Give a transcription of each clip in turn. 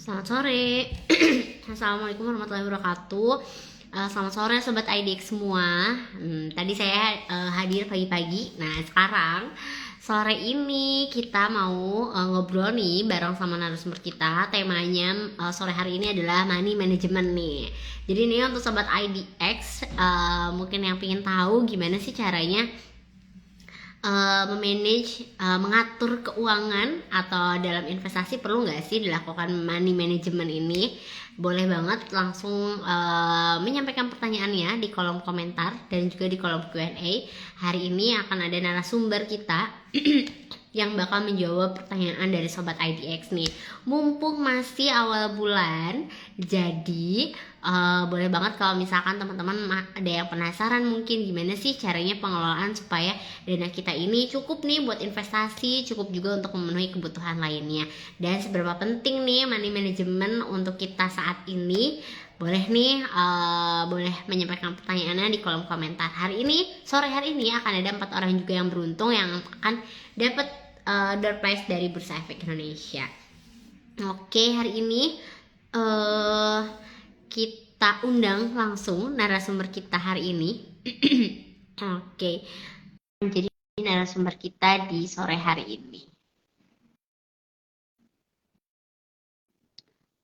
Selamat sore. Assalamualaikum warahmatullahi wabarakatuh. Selamat sore sobat IDX semua. Tadi saya hadir pagi-pagi. Nah, sekarang sore ini kita mau ngobrol nih bareng sama narasumber kita. Temanya sore hari ini adalah money management nih. Jadi ini untuk sobat IDX mungkin yang pengen tahu gimana sih caranya memanage, mengatur keuangan atau dalam investasi perlu nggak sih dilakukan money management ini? Boleh banget langsung menyampaikan pertanyaannya di kolom komentar dan juga di kolom Q&A. Hari ini akan ada narasumber kita yang bakal menjawab pertanyaan dari Sobat IDX nih. Mumpung masih awal bulan, jadi boleh banget kalau misalkan teman-teman ada yang penasaran mungkin gimana sih caranya pengelolaan supaya dana kita ini cukup nih buat investasi, cukup juga untuk memenuhi kebutuhan lainnya. Dan seberapa penting nih money management untuk kita saat ini? Boleh nih, boleh menyampaikan pertanyaannya di kolom komentar. Sore hari ini akan ada 4 orang juga yang beruntung yang akan dapat door prize dari Bursa Efek Indonesia. Oke, hari ini kita undang langsung narasumber kita hari ini. Oke, jadi narasumber kita di sore hari ini.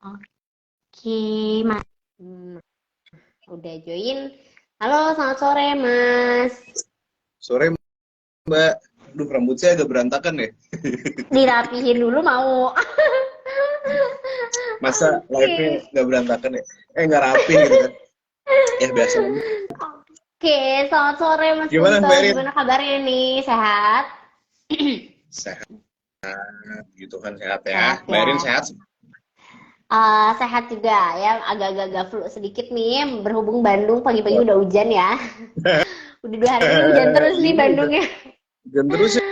Oke, Mas. Udah join. Halo, selamat sore, Mas. Sore, Mbak. Aduh, rambut saya agak berantakan ya. Dirapihin dulu mau. Masa live-nya nggak berantakan ya? Nggak rapi gitu kan. Ya, biasa. Oke, selamat sore, Mas Gimana, Kunto. Mbak Erin? Gimana kabarnya nih? Sehat? Sehat. Gitu kan, sehat ya. Sehat Mbak ya. Erin sehat? Sehat juga ya, agak-agak flu sedikit nih. Berhubung Bandung pagi-pagi udah hujan ya. Udah 2 hari ini hujan terus nih Bandung ya. Hujan terus ya?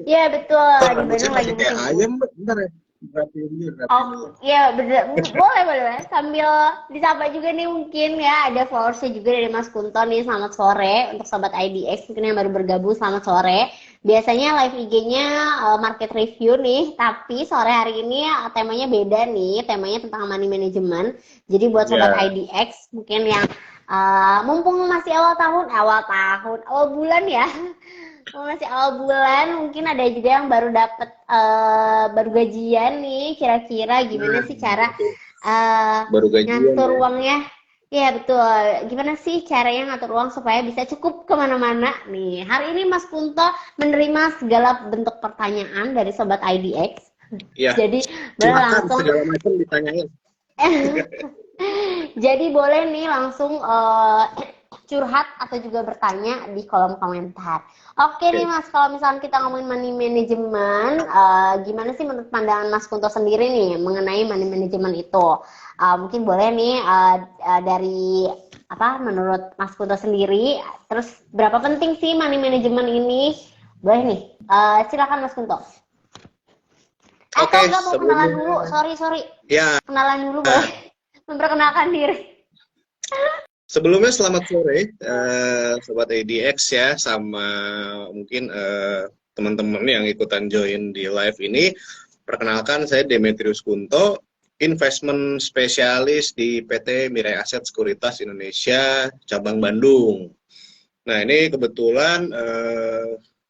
Iya betul, di Rambut saya Bandung lagi masih kayak musim ayam, Mbak. Bentar ya. Rapiin dulu. Oh iya bener, boleh sambil disapa juga nih mungkin ya ada followersnya juga dari Mas Kunto nih. Selamat sore untuk sobat IDX mungkin yang baru bergabung, selamat sore. Biasanya live IG-nya market review nih, tapi sore hari ini temanya beda nih, temanya tentang money management. Jadi buat sobat IDX mungkin yang mumpung masih awal bulan ya. Masih awal bulan, mungkin ada juga yang baru dapat baru gajian nih. Kira-kira gimana sih cara Baru gajian ngatur ya. uangnya? Ya betul. Gimana sih caranya ngatur uang supaya bisa cukup kemana-mana nih? Hari ini Mas Kunto menerima segala bentuk pertanyaan dari sobat IDX. Iya. Jadi boleh Silakan langsung. segala macam ditanyain. Jadi boleh nih langsung curhat atau juga bertanya di kolom komentar. Oke nih Mas, kalau misalnya kita ngomongin money management, gimana sih menurut pandangan Mas Kunto sendiri nih mengenai money management itu? Mungkin boleh nih dari menurut Mas Kunto sendiri, terus berapa penting sih money management ini? Boleh nih, silakan Mas Kunto. Oke, Enggak mau kenalan dulu, sorry. Ya. Kenalan dulu boleh, memperkenalkan diri. Sebelumnya selamat sore Sobat ADX ya, sama mungkin teman-teman yang ikutan join di live ini. Perkenalkan, saya Demetrius Kunto, investment spesialis di PT Mirai Aset Sekuritas Indonesia, cabang Bandung. Nah ini kebetulan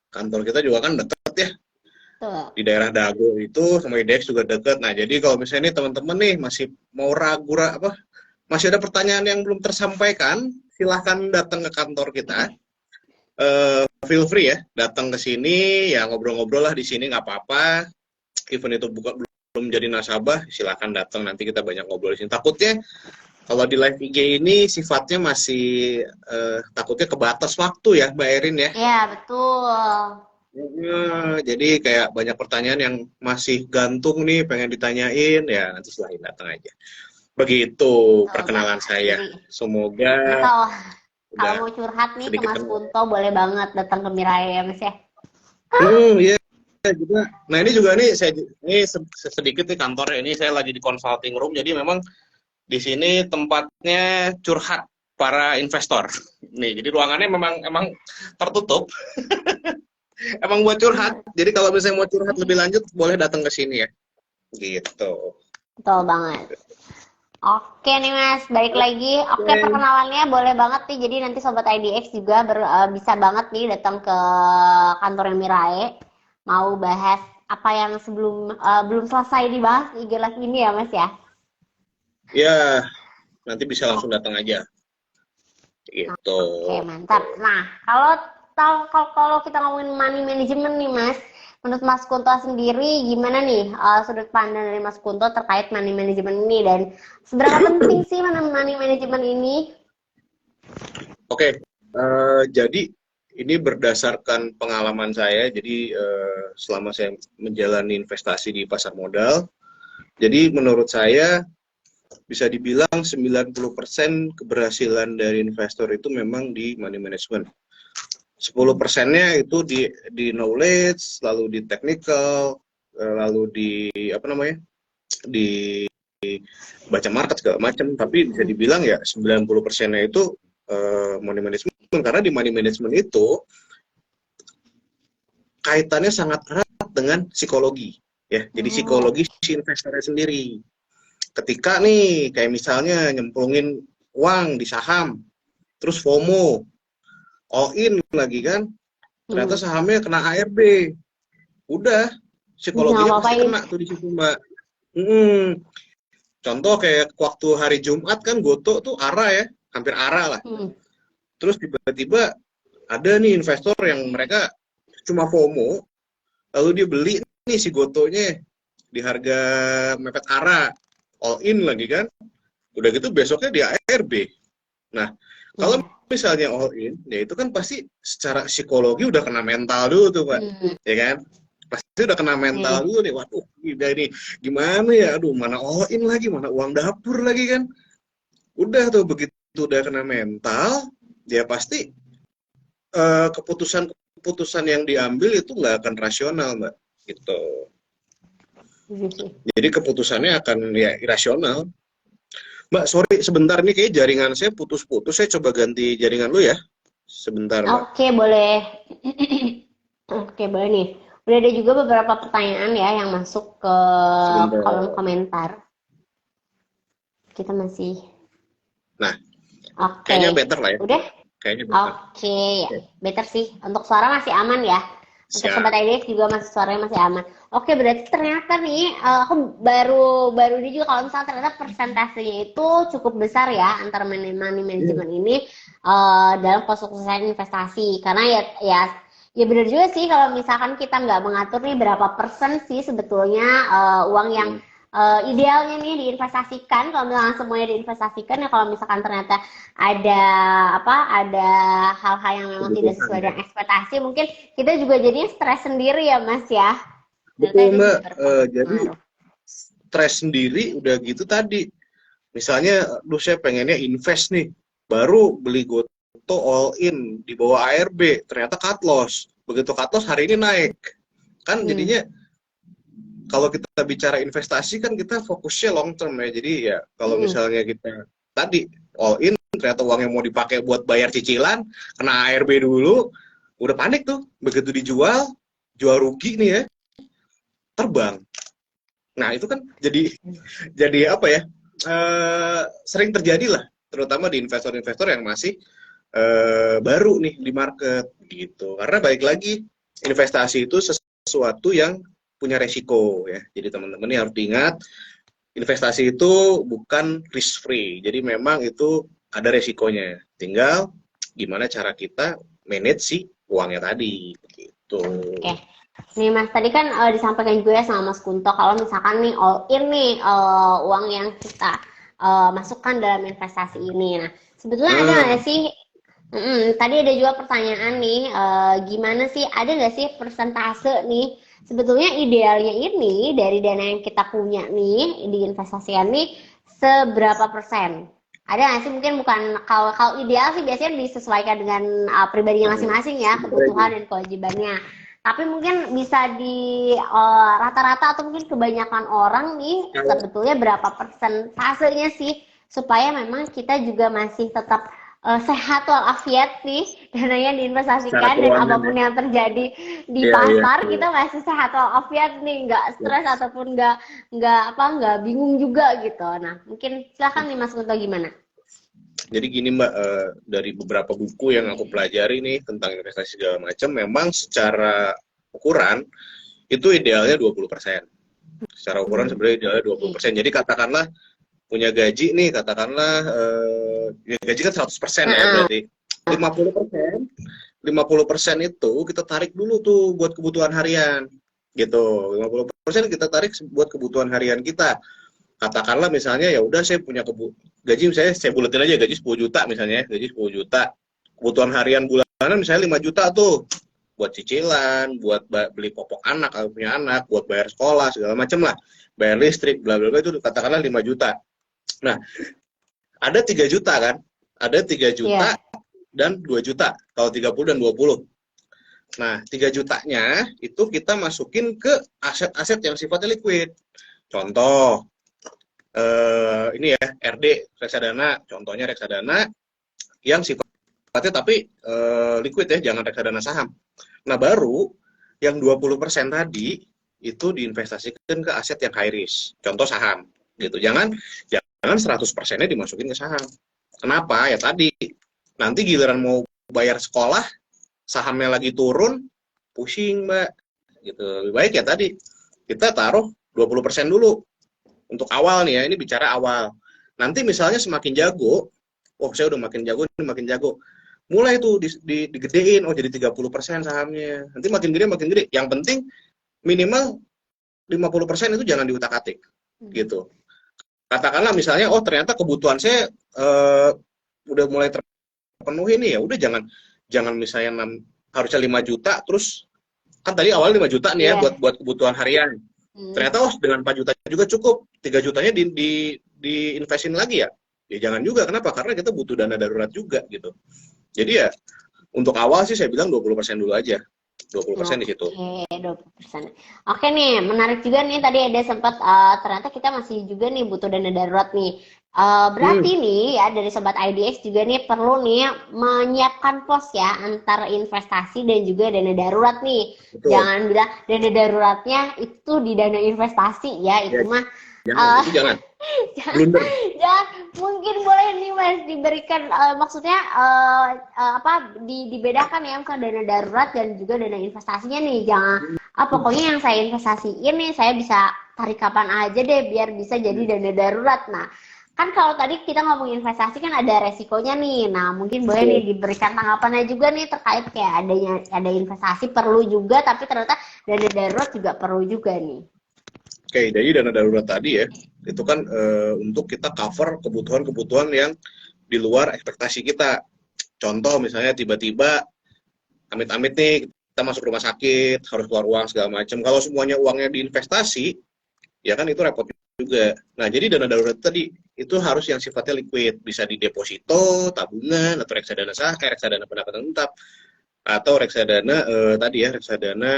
kantor kita juga kan dekat ya. Di daerah Dago itu sama IDX juga dekat. Nah jadi kalau misalnya nih teman-teman nih masih mau masih ada pertanyaan yang belum tersampaikan, silahkan datang ke kantor kita. Feel free ya, datang ke sini, ya ngobrol-ngobrol lah di sini, nggak apa-apa. Even itu belum jadi nasabah, silahkan datang, nanti kita banyak ngobrol di sini. Takutnya kalau di live IG ini sifatnya masih takutnya kebatas waktu ya, Mbak Erin ya. Iya betul. Jadi kayak banyak pertanyaan yang masih gantung nih, pengen ditanyain, ya nanti silahkan datang aja. Begitu perkenalan saya. Semoga kalau mau curhat nih ke Mas Kunto boleh banget datang ke Mirai ya Mas ya. Iya juga. Nah ini juga nih ini sedikit nih kantornya, ini saya lagi di consulting room, jadi memang di sini tempatnya curhat para investor. Nih jadi ruangannya emang tertutup. Emang buat curhat. Jadi kalau misalnya mau curhat lebih lanjut boleh datang ke sini ya. Gitu. Betul banget. Oke nih Mas, balik lagi. Oke, Oke. perkenalannya boleh banget nih. Jadi nanti Sobat IDX juga bisa banget nih datang ke kantornya Mirae. Mau bahas apa yang belum selesai dibahas di IG Live ini ya Mas ya. Ya, nanti bisa langsung datang aja. Gitu. Oke, mantap. Nah, kalau kita ngomongin money management nih, Mas, menurut Mas Kunto sendiri gimana nih sudut pandang dari Mas Kunto terkait money management ini dan seberapa penting sih money management ini? Oke, jadi ini berdasarkan pengalaman saya. Jadi selama saya menjalani investasi di pasar modal, jadi menurut saya bisa dibilang 90% keberhasilan dari investor itu memang di money management. 10%-nya itu di knowledge, lalu di technical, lalu di apa namanya? Di baca market segala macam, tapi bisa dibilang ya 90%-nya itu money management, karena di money management itu kaitannya sangat erat dengan psikologi ya. Jadi Oh, psikologi si investornya sendiri. Ketika nih kayak misalnya nyemplungin uang di saham, terus FOMO, all in lagi kan, ternyata hmm. sahamnya kena ARB, udah Bisa psikologinya pasti ngapain? kena tuh di situ Mbak. Hmm. Contoh kayak waktu hari Jumat kan Goto tuh ARA ya, hampir ARA lah. Hmm. Terus tiba-tiba ada nih investor yang mereka cuma FOMO, lalu dia beli nih si Gotonya di harga mepet ARA, all in lagi kan. Udah gitu besoknya di ARB. Nah, kalau Iya. misalnya all in, ya itu kan pasti secara psikologi udah kena mental dulu tuh, Pak. Hmm. Ya kan? Pasti udah kena mental Iya. dulu nih. Waduh, ini gimana ya? Aduh, mana all in lagi, mana uang dapur lagi kan? Udah tuh, begitu udah kena mental, dia pasti keputusan-keputusan yang diambil itu nggak akan rasional, Mbak. Gitu. Iya sih. Jadi keputusannya akan ya irasional. Mbak, sorry sebentar nih kayak jaringan saya putus-putus. Saya coba ganti jaringan lu ya. Sebentar, Mbak. Oke, boleh. Oke, boleh nih. Udah ada juga beberapa pertanyaan ya yang masuk ke kolom Sebentar. komentar. Kita masih. Nah, Oke, kayaknya better lah ya. udah. Kayaknya better. Oke, ya. Oke. Better sih. Untuk suara masih aman ya. Untuk Siap. sobat IDX juga masih suaranya masih aman. Oke, berarti ternyata nih aku baru baru ini juga kalau misalnya ternyata persentasenya itu cukup besar ya antara money management ini dalam kesuksesan investasi. Karena ya benar juga sih kalau misalkan kita nggak mengatur nih berapa persen sih sebetulnya uang yang Hmm. idealnya nih diinvestasikan. Kalau misalkan semuanya diinvestasikan ya kalau misalkan ternyata ada ada hal-hal yang memang tidak Kebutuhan sesuai ya. dengan ekspektasi mungkin kita juga jadinya stres sendiri ya Mas ya, ternyata Betul, itu Mbak. juga Jadi berpengaruh. stres sendiri udah gitu tadi. Misalnya, lu saya pengennya invest nih. Baru beli Goto all in di bawah ARB. Ternyata cut loss. Begitu cut loss hari ini naik. Kan Hmm. jadinya kalau kita bicara investasi kan kita fokusnya long term ya. Jadi ya kalau Hmm. misalnya kita tadi all in ternyata uang yang mau dipakai buat bayar cicilan kena ARB dulu, udah panik tuh. Begitu dijual, jual rugi nih ya, terbang. Nah, itu kan jadi apa ya? Sering terjadi lah, terutama di investor-investor yang masih baru nih di market gitu. Karena baik lagi investasi itu sesuatu yang punya resiko ya. Jadi teman-teman ini harus diingat, investasi itu bukan risk free. Jadi memang itu ada resikonya. Tinggal gimana cara kita manage si uangnya tadi gitu. Oke. Nih Mas, tadi kan disampaikan juga ya sama Mas Kunto kalau misalkan nih all in nih uang yang kita masukkan dalam investasi ini. Nah, sebetulnya ada Nah, nggak sih? Tadi ada juga pertanyaan nih, gimana sih, ada nggak sih persentase nih, sebetulnya idealnya ini dari dana yang kita punya nih, diinvestasikan nih, seberapa persen? Ada nggak sih, mungkin bukan, kalau ideal sih biasanya disesuaikan dengan pribadinya masing-masing ya, kebutuhan dan kewajibannya. Tapi mungkin bisa di rata-rata atau mungkin kebanyakan orang nih, kalau sebetulnya berapa persentasenya sih, supaya memang kita juga masih tetap sehat walafiat nih dananya secara diinvestasikan dan keuangan ya. apapun yang terjadi di Iya, iya, pasar iya. kita masih sehat walafiat nih, nggak stres ataupun nggak bingung juga gitu. Nah, mungkin silakan nih Mas Kunto gimana? Jadi gini Mbak, dari beberapa buku yang aku pelajari nih tentang investasi segala macam, memang secara ukuran itu idealnya 20%. Secara ukuran sebenarnya idealnya 20%. Jadi katakanlah punya gaji nih, katakanlah ya gaji kan 100% ya Heeh. berarti. 50%, 50% itu kita tarik dulu tuh buat kebutuhan harian. Gitu. 50% kita tarik buat kebutuhan harian kita. Katakanlah misalnya ya udah saya punya gaji, misalnya saya buletin aja gaji 10 juta misalnya, gaji 10 juta. Kebutuhan harian bulanan misalnya 5 juta tuh buat cicilan, buat beli popok anak kalau punya anak, buat bayar sekolah segala macam lah, bayar listrik bla bla bla, itu katakanlah 5 juta. Nah, ada 3 juta kan? Ada 3 Iya. juta dan 2 juta kalau 30 dan 20. Nah, 3 jutanya itu kita masukin ke aset-aset yang sifatnya liquid. Contoh, ini ya RD, reksadana, contohnya reksadana yang sifatnya tapi liquid ya, jangan reksadana saham. Nah, baru yang 20% tadi itu diinvestasikan ke aset yang high risk, contoh saham gitu. Jangan 100%-nya dimasukin ke saham. Kenapa? Ya tadi, nanti giliran mau bayar sekolah, sahamnya lagi turun, pusing Mbak gitu. Lebih baik ya tadi kita taruh 20% dulu untuk awal nih ya, ini bicara awal. Nanti misalnya semakin jago, oh saya udah makin jago, ini makin jago. Mulai tuh digedein, oh jadi 30% sahamnya. Nanti makin gede, makin gede. Yang penting minimal 50% itu jangan diutak-atik. Gitu. Katakanlah misalnya, oh ternyata kebutuhan saya udah mulai terpenuhi nih, ya udah jangan misalnya harusnya 5 juta, terus kan tadi awal 5 juta nih ya Iya. buat kebutuhan harian. Ternyata dengan 4 juta juga cukup, 3 jutanya diinvestin lagi ya. Ya jangan juga, kenapa? Karena kita butuh dana darurat juga gitu. Jadi ya untuk awal sih saya bilang 20% dulu aja. 20% di situ. Oke, 20%. Oke nih, menarik juga nih tadi ada sempat ternyata kita masih juga nih butuh dana darurat nih. Berarti nih ya dari sobat IDX juga nih perlu nih menyiapkan pos ya antara investasi dan juga dana darurat nih. Betul. Jangan bilang dana daruratnya itu di dana investasi ya, itu mah Jangan, itu jangan. Blunder. jangan, mungkin boleh nih Mas diberikan maksudnya dibedakan ya antara dana darurat dan juga dana investasinya nih. Jangan pokoknya yang saya investasiin nih saya bisa tarik kapan aja deh biar bisa jadi dana darurat. Nah, kan kalau tadi kita ngomong investasi kan ada resikonya nih. Nah, mungkin boleh nih diberikan tanggapannya juga nih terkait kayak ada investasi perlu juga tapi ternyata dana darurat juga perlu juga nih. Oke, jadi dana darurat tadi ya, itu kan untuk kita cover kebutuhan-kebutuhan yang di luar ekspektasi kita. Contoh misalnya tiba-tiba amit-amit nih kita masuk rumah sakit, harus keluar uang segala macam. Kalau semuanya uangnya diinvestasi, ya kan itu repot juga. Nah, jadi dana darurat tadi itu harus yang sifatnya liquid, bisa di deposito, tabungan, atau reksadana pendapatan tetap, atau reksadana tadi ya, reksadana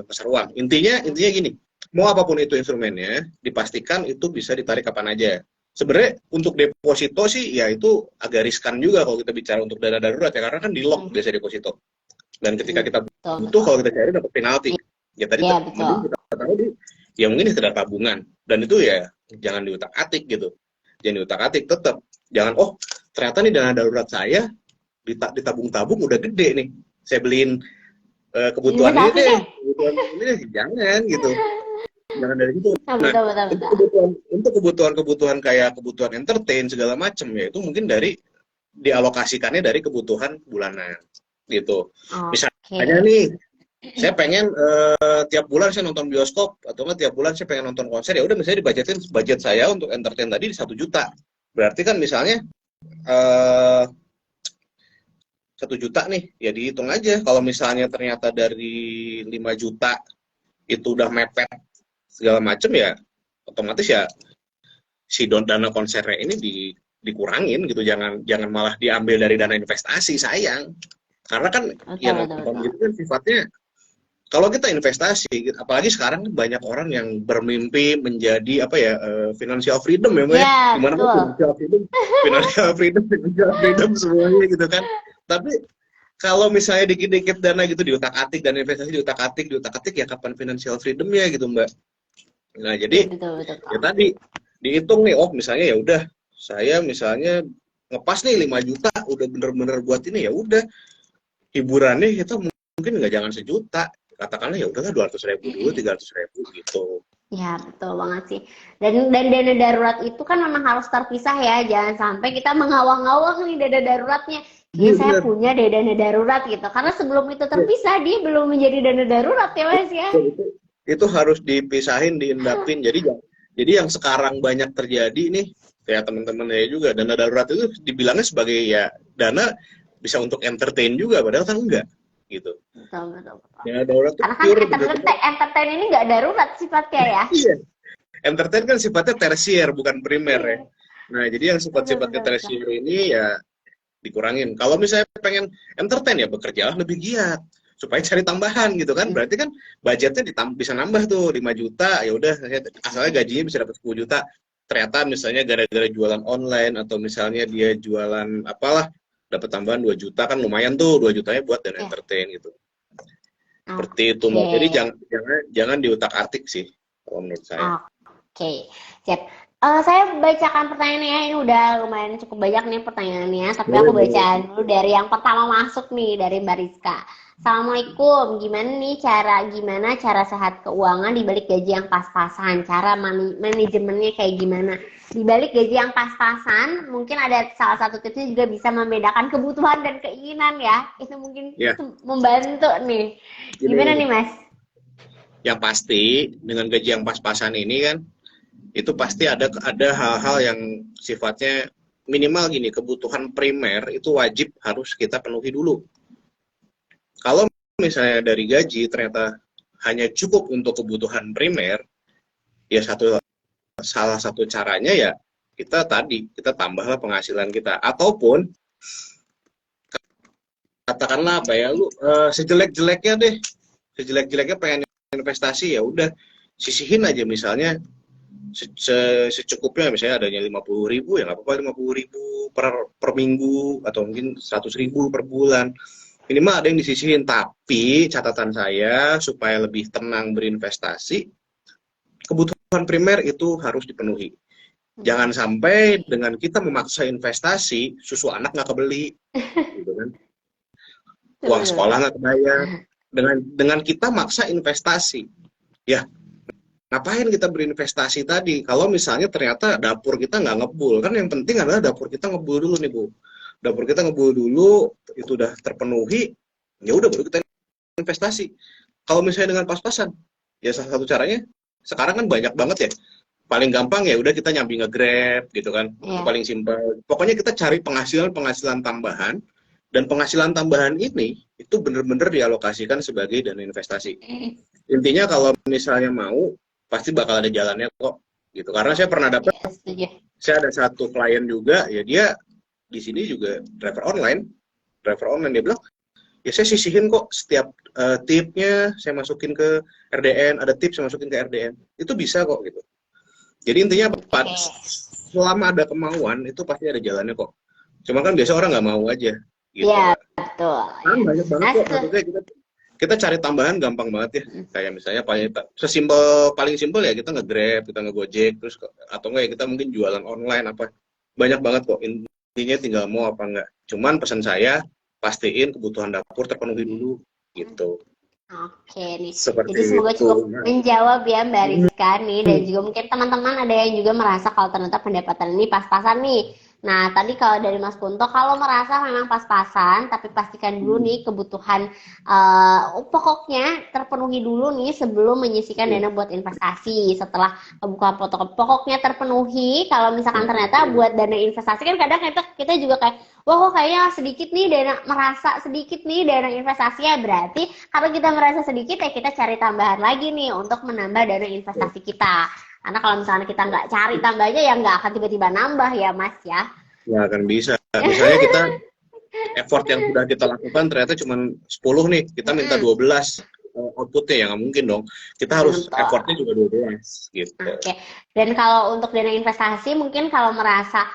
pasar uang. Intinya gini, mau apapun itu instrumennya, dipastikan itu bisa ditarik kapan aja. Sebenarnya untuk deposito sih ya itu agak riskan juga kalau kita bicara untuk dana darurat ya, karena kan di lock biasa deposito. Dan ketika kita butuh, kalau kita cari dapat penalti. Ya tadi mending kita tahu ya mungkin sekedar tabungan. Dan itu ya jangan diutak-atik gitu. Jangan diutak-atik, tetap. Jangan, oh ternyata nih dana darurat saya ditabung-tabung udah gede nih. Saya beliin kebutuhan ini deh. Kebutuhan ini deh, jangan gitu. Jangan dari situ. Nah, betul. Untuk kebutuhan kayak kebutuhan entertain segala macam ya itu mungkin dialokasikannya dari kebutuhan bulanan gitu. Misalnya nih, saya pengen tiap bulan saya nonton bioskop atau nggak tiap bulan saya pengen nonton konser, ya udah misalnya dibajetin budget saya untuk entertain tadi di 1 juta. Berarti kan misalnya 1 juta nih, ya dihitung aja. Kalau misalnya ternyata dari 5 juta itu udah mepet segala macam ya, otomatis ya si dana konsernya ini dikurangin gitu. Jangan malah diambil dari dana investasi, sayang. Karena kan yang nonton gitu kan sifatnya, kalau kita investasi, apalagi sekarang banyak orang yang bermimpi menjadi financial freedom ya, Mbak. Gimana financial freedom semuanya gitu kan. Tapi Kalau misalnya dikit-dikit dana gitu diutak-atik dan investasi diutak-atik ya kapan financial freedom-nya gitu Mbak. Nah, Iya jadi betul betul ya Kak. tadi dihitung nih, oh misalnya ya udah saya misalnya ngepas nih 5 juta udah bener-bener buat ini ya udah hiburannya kita mungkin nggak jangan sejuta katakanlah ya udahlah 200.000 dulu 300.000 gitu. Ya betul banget sih. Dan dana darurat itu kan memang harus terpisah ya. Jangan sampai kita mengawang-awang nih dana daruratnya. Kayaknya Iya saya bener. punya deh dana darurat gitu. Karena sebelum itu Iya. terpisah dia belum menjadi dana darurat ya Mas ya. itu harus dipisahin, diendapin. Jadi yang sekarang banyak terjadi nih, kayak teman-teman saya juga, dana darurat itu dibilangnya sebagai ya dana bisa untuk entertain juga, padahal kan enggak, gitu. Betul betul betul. Dana darurat itu Karena kan pure bener-bener, entertain ini nggak darurat sifatnya ya. iya. Entertain kan sifatnya tersier, bukan primer ya. Iya. Nah, jadi yang Betul sifat-sifatnya betul betul. tersier ini ya dikurangin. Kalau misalnya pengen entertain ya bekerjalah lebih giat supaya cari tambahan gitu kan. Berarti kan budgetnya bisa nambah tuh 5 juta, ya udah asalnya gajinya bisa dapat 10 juta. Ternyata misalnya gara-gara jualan online atau misalnya dia jualan apalah dapat tambahan 2 juta kan lumayan tuh 2 jutanya buat dan Ya. entertain gitu. Seperti itu Mbak. Jadi Oke. jangan diutak-atik sih kalau menurut saya. Oke, siap. Saya bacakan pertanyaannya ya. Ini udah lumayan cukup banyak nih pertanyaannya. Tapi Boleh, aku boleh. bacaan dulu dari yang pertama masuk nih dari Mbak Rizka. Assalamualaikum. Gimana cara sehat keuangan di balik gaji yang pas-pasan? Cara manajemennya kayak gimana? Di balik gaji yang pas-pasan, mungkin ada salah satu tipsnya juga bisa membedakan kebutuhan dan keinginan ya. Itu mungkin Ya, membantu nih. Gimana gini. nih, Mas? Yang pasti dengan gaji yang pas-pasan ini kan itu pasti ada hal-hal yang sifatnya minimal gini, kebutuhan primer itu wajib harus kita penuhi dulu. Kalau misalnya dari gaji ternyata hanya cukup untuk kebutuhan primer, ya salah satu caranya ya kita tambahlah penghasilan kita ataupun katakanlah apa ya lu sejelek-jeleknya deh, sejelek-jeleknya pengen investasi ya udah sisihin aja misalnya secukupnya misalnya adanya 50.000 ya nggak apa-apa 50.000 per minggu atau mungkin 100.000 per bulan minimal ada yang disisihin. Tapi catatan saya supaya lebih tenang berinvestasi kebutuhan primer itu harus dipenuhi. Jangan sampai dengan kita memaksa investasi susu anak nggak kebeli gitu kan, uang sekolah nggak kebayar dengan kita maksa investasi ya. Ngapain kita berinvestasi tadi kalau misalnya ternyata dapur kita nggak ngebul? Kan yang penting adalah dapur kita ngebul dulu nih Bu. Dapur kita ngebul dulu, itu udah terpenuhi, ya udah baru kita investasi. Kalau misalnya dengan pas-pasan, ya salah satu caranya sekarang kan banyak banget ya. Paling gampang ya udah kita nyambi nge-Grab gitu kan. Itu paling simpel. Pokoknya kita cari penghasilan tambahan dan penghasilan tambahan ini itu benar-benar dialokasikan sebagai dana investasi. Intinya kalau misalnya mau pasti bakal ada jalannya kok gitu. Karena saya pernah dapat, saya ada satu klien juga ya dia di sini juga driver online dia bilang ya saya sisihin kok setiap tipnya saya masukin ke RDN, ada tips saya masukin ke RDN itu bisa kok gitu. Jadi intinya apa? Selama ada kemauan itu pasti ada jalannya kok. Cuma kan biasa orang nggak mau aja gitu. Iya betul. Kan banyak banget kok maksudnya kita cari tambahan gampang banget ya. Kayak misalnya paling simpel ya kita nge-Grab, kita nge-Gojek, terus atau enggak ya kita mungkin jualan online apa. Banyak banget kok. Intinya tinggal mau apa enggak. Cuman pesan saya pastiin kebutuhan dapur terpenuhi dulu gitu. Oke nih. Seperti Jadi semoga itu. cukup menjawab ya Mbak Rizka nih, dan juga mungkin teman-teman ada yang juga merasa kalau ternyata pendapatan ini pas-pasan nih. Nah, tadi kalau dari Mas Kunto, kalau merasa memang pas-pasan, tapi pastikan dulu nih kebutuhan pokoknya terpenuhi dulu nih sebelum menyisikan dana buat investasi. Setelah kebutuhan pokoknya terpenuhi, kalau misalkan ternyata buat dana investasi kan kadang kita juga kayak, wah kok kayaknya sedikit nih merasa sedikit nih dana investasinya. Berarti kalau kita merasa sedikit ya kita cari tambahan lagi nih untuk menambah dana investasi kita. Karena kalau misalnya kita nggak cari tambahnya ya nggak akan tiba-tiba nambah ya Mas ya. Nggak akan bisa. Misalnya kita effort yang sudah kita lakukan ternyata cuma 10 nih, kita minta 12 outputnya ya nggak mungkin dong. Kita harus effortnya juga 12 gitu. Oke. Dan kalau untuk dana investasi mungkin kalau merasa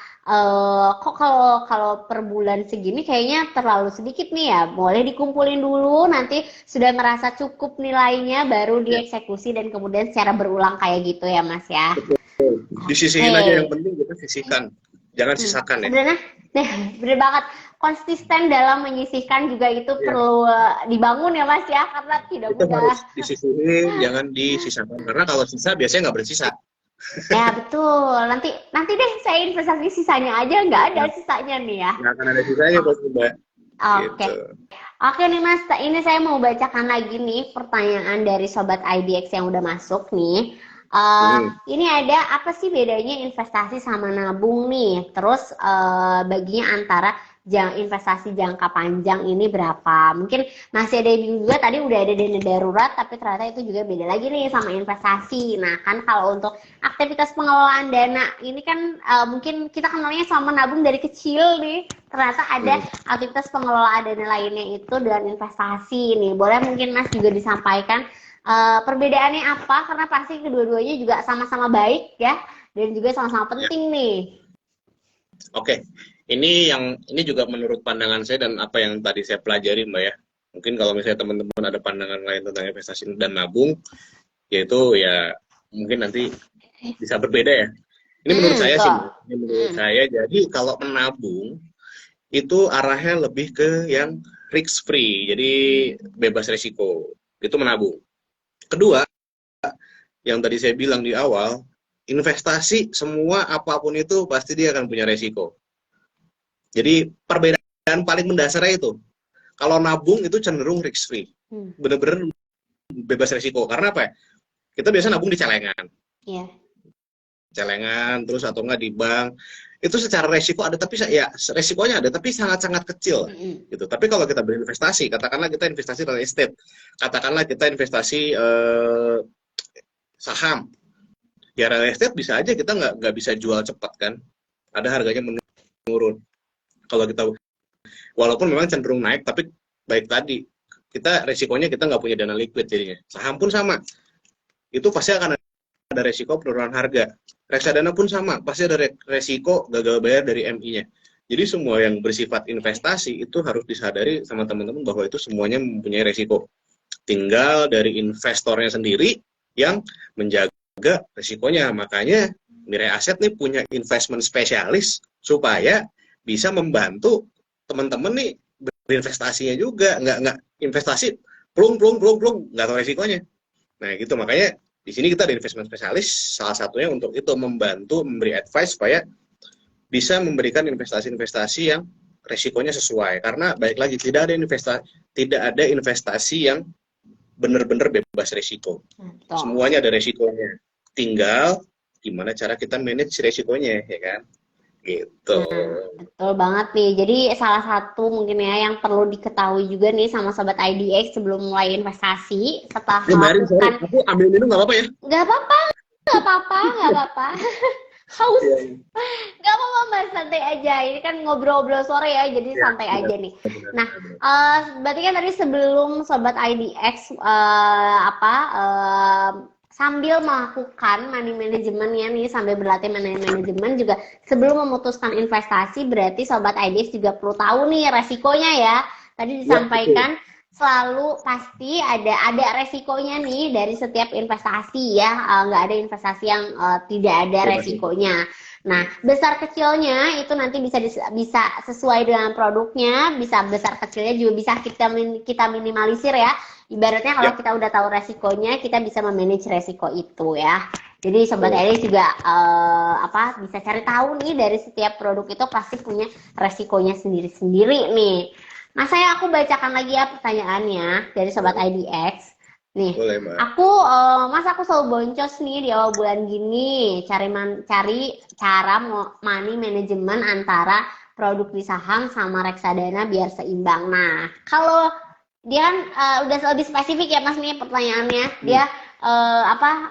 kok kalau kalau per bulan segini kayaknya terlalu sedikit nih ya. Boleh dikumpulin dulu, nanti sudah merasa cukup nilainya baru Ya, dieksekusi dan kemudian secara berulang kayak gitu ya Mas ya. betul. Disisihin aja, yang Oke. penting kita sisihkan. Jangan sisakan ya. Sebenarnya, nah, bener banget. Konsisten dalam menyisihkan juga itu Iya. perlu dibangun ya Mas ya, karena tidak Itu mudah. harus disisihin, jangan disisakan. Karena kalau sisa biasanya nggak bersisa. Ya betul. Nanti nanti deh saya investasi sisanya aja, nggak ada Nah, sisanya nih ya. nggak akan ada sisanya Oh, buat Mbak. oke. Gitu. Oke nih Mas, ini saya mau bacakan lagi nih pertanyaan dari Sobat IDX yang udah masuk nih. Eh, Hmm. ini ada apa sih bedanya investasi sama nabung nih? Terus baginya antara investasi jangka panjang ini berapa? Mungkin masih ada yang juga tadi udah ada dana darurat, tapi ternyata itu juga beda lagi nih sama investasi. Nah kan kalau untuk aktivitas pengelolaan dana ini kan mungkin kita kenalnya sama nabung dari kecil nih. Ternyata ada Hmm. aktivitas pengelolaan dana lainnya itu dan investasi nih. Boleh mungkin Mas juga disampaikan perbedaannya apa? Karena pasti kedua-duanya juga sama-sama baik ya dan juga sama-sama Ya. penting nih. Oke. Ini juga menurut pandangan saya dan apa yang tadi saya pelajari, Mbak ya. Mungkin kalau misalnya teman-teman ada pandangan lain tentang investasi dan nabung, yaitu ya mungkin nanti bisa berbeda ya. Ini menurut saya sih, Betul. Mbak. Ini menurut saya. Jadi kalau menabung itu arahnya lebih ke yang risk free, jadi bebas resiko. Itu menabung. Kedua, yang tadi saya bilang di awal, investasi semua apapun itu pasti dia akan punya resiko. Jadi perbedaan paling mendasarnya itu, kalau nabung itu cenderung risk free, Hmm. bener-bener bebas resiko. Karena apa ya? Kita biasa nabung di Iya. celengan terus atau enggak di bank. Itu secara resiko ada, tapi ya resikonya ada, tapi sangat-sangat kecil Mm-mm. gitu. Tapi kalau kita berinvestasi, katakanlah kita investasi real estate, katakanlah kita investasi saham, ya real estate bisa aja kita nggak bisa jual cepat kan, ada harganya menurun. Kalau kita walaupun memang cenderung naik, tapi baik tadi kita resikonya kita nggak punya dana liquid jadinya. Saham pun sama, itu pasti akan ada resiko penurunan harga. Reksadana pun sama, pasti ada resiko gagal bayar dari MI-nya. Jadi semua yang bersifat investasi itu harus disadari sama teman-teman bahwa itu semuanya mempunyai resiko. Tinggal dari investornya sendiri yang menjaga resikonya. Makanya Mirai Aset nih punya investment spesialis supaya bisa membantu teman-teman nih berinvestasinya juga. Nggak investasi plung nggak tahu resikonya. Nah gitu, makanya di sini kita ada investment spesialis, salah satunya untuk itu membantu memberi advice supaya bisa memberikan investasi-investasi yang resikonya sesuai. Karena baik lagi tidak ada investasi yang benar-benar bebas resiko. Betul. Semuanya ada resikonya. Tinggal gimana cara kita manage resikonya, ya kan? Gitu. Betul banget nih. Jadi salah satu mungkin ya yang perlu diketahui juga nih sama Sobat IDX sebelum mulai investasi setelah Kemarin sorry, melakukan aku ambil minum nggak apa-apa ya? nggak apa-apa, nggak apa-apa, nggak apa-apa. Haus, Iya, nggak apa-apa Mas, santai aja. Ini kan ngobrol-ngobrol sore ya, jadi iya, santai benar, aja nih. benar, Nah, benar. berarti kan tadi sebelum Sobat IDX sambil melakukan money manajemennya nih, sambil berlatih money manajemen juga sebelum memutuskan investasi, berarti Sobat IDX juga perlu tahu nih resikonya ya. Tadi Ya, betul. disampaikan selalu pasti ada resikonya nih dari setiap investasi ya. Nggak ada investasi yang tidak ada Bebas itu. resikonya. Nah, besar kecilnya itu nanti bisa sesuai dengan produknya, bisa besar kecilnya juga bisa kita minimalisir ya. Ibaratnya kalau Ya, kita udah tahu resikonya, kita bisa memanage resiko itu ya. Jadi Sobat betul. Eli juga bisa cari tahu nih dari setiap produk itu pasti punya resikonya sendiri-sendiri nih. Nah, aku bacakan lagi ya pertanyaannya dari Sobat IDX. Nih, Boleh, Mbak. aku selalu boncos nih di awal bulan gini, cari cara money management antara produk di saham sama reksadana biar seimbang. Nah, kalau dia kan udah lebih spesifik ya Mas nih pertanyaannya. Dia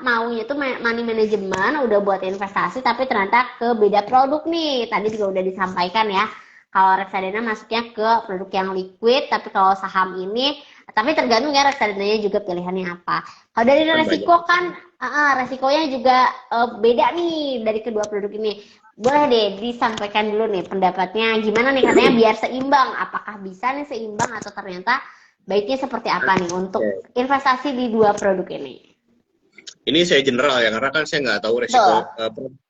maunya tuh money management udah buat investasi tapi ternyata ke beda produk nih. Tadi juga udah disampaikan ya. Kalau reksadana masuknya ke produk yang liquid, tapi kalau saham ini, tapi tergantung ya reksadananya juga pilihannya apa. Kalau dari Kan resiko banyak. kan, resikonya juga beda nih dari kedua produk ini. boleh deh disampaikan dulu nih pendapatnya gimana nih katanya biar seimbang. Apakah bisa nih seimbang atau ternyata baiknya seperti apa nih untuk Oke. investasi di dua produk ini? Ini saya general ya, karena kan saya nggak tahu Betul. resiko,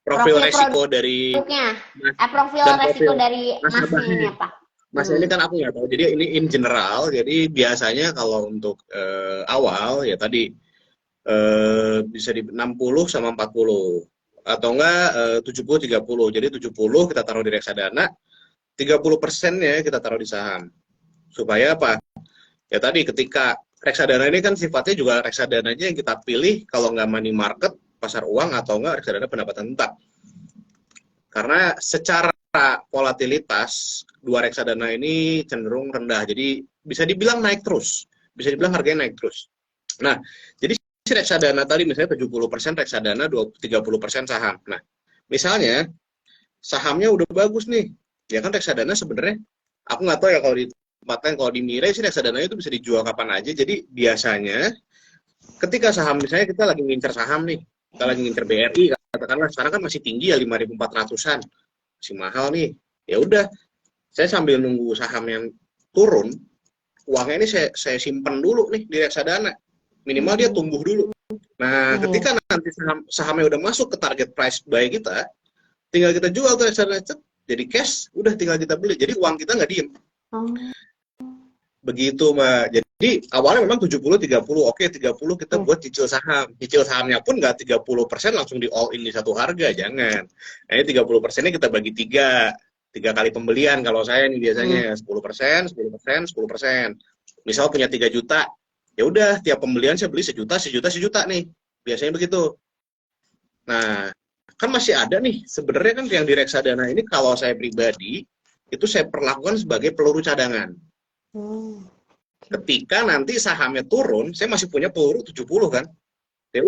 profil Profil resiko dari produknya, Mas profil dan resiko profil dari masnya ini nasabahnya. apa? Mas ini kan aku nggak tahu. Jadi ini in general. Jadi biasanya kalau untuk awal ya tadi bisa di 60 sama 40 atau enggak 70-30. Jadi 70 kita taruh di reksadana, 30%-nya kita taruh di saham. Supaya apa? Ya tadi ketika reksadana ini kan sifatnya juga reksadananya yang kita pilih kalau nggak money market, pasar uang, atau nggak reksadana pendapatan tetap. Karena secara volatilitas dua reksadana ini cenderung rendah. Jadi bisa dibilang naik terus. Bisa dibilang harganya naik terus. Nah, jadi si reksadana tadi misalnya 70% reksadana, 30% saham. Nah, misalnya sahamnya udah bagus nih. Ya kan reksadana sebenarnya aku nggak tahu ya kalau di tempatnya, kalau di Mirai sih reksadana itu bisa dijual kapan aja. Jadi biasanya ketika saham, misalnya kita lagi ngincer saham nih, kita lagi ngincer BRI, katakanlah sekarang kan masih tinggi ya 5.400-an, masih mahal nih. Ya udah, saya sambil nunggu saham yang turun, uangnya ini saya simpen dulu nih di reksadana. Minimal dia tumbuh dulu. Nah, ketika nanti sahamnya udah masuk ke target price buy kita, tinggal kita jual tuh reksadana, jadi cash, udah tinggal kita beli. Jadi uang kita nggak diem. Oh. Begitu, Mbak. Jadi awalnya memang 70-30. Oke, 30 kita buat cicil saham. Cicil sahamnya pun nggak 30% langsung di all in di satu harga, jangan. Nah, ini 30%-nya kita bagi tiga kali pembelian. Kalau saya nih biasanya 10%, 10%, 10%. Misal punya 3 juta, ya udah tiap pembelian saya beli sejuta, sejuta, sejuta nih. Biasanya begitu. Nah, kan masih ada nih sebenarnya kan yang di reksadana ini, kalau saya pribadi itu saya perlakukan sebagai peluru cadangan. Ketika nanti sahamnya turun, saya masih punya peluru 70 kan. Ya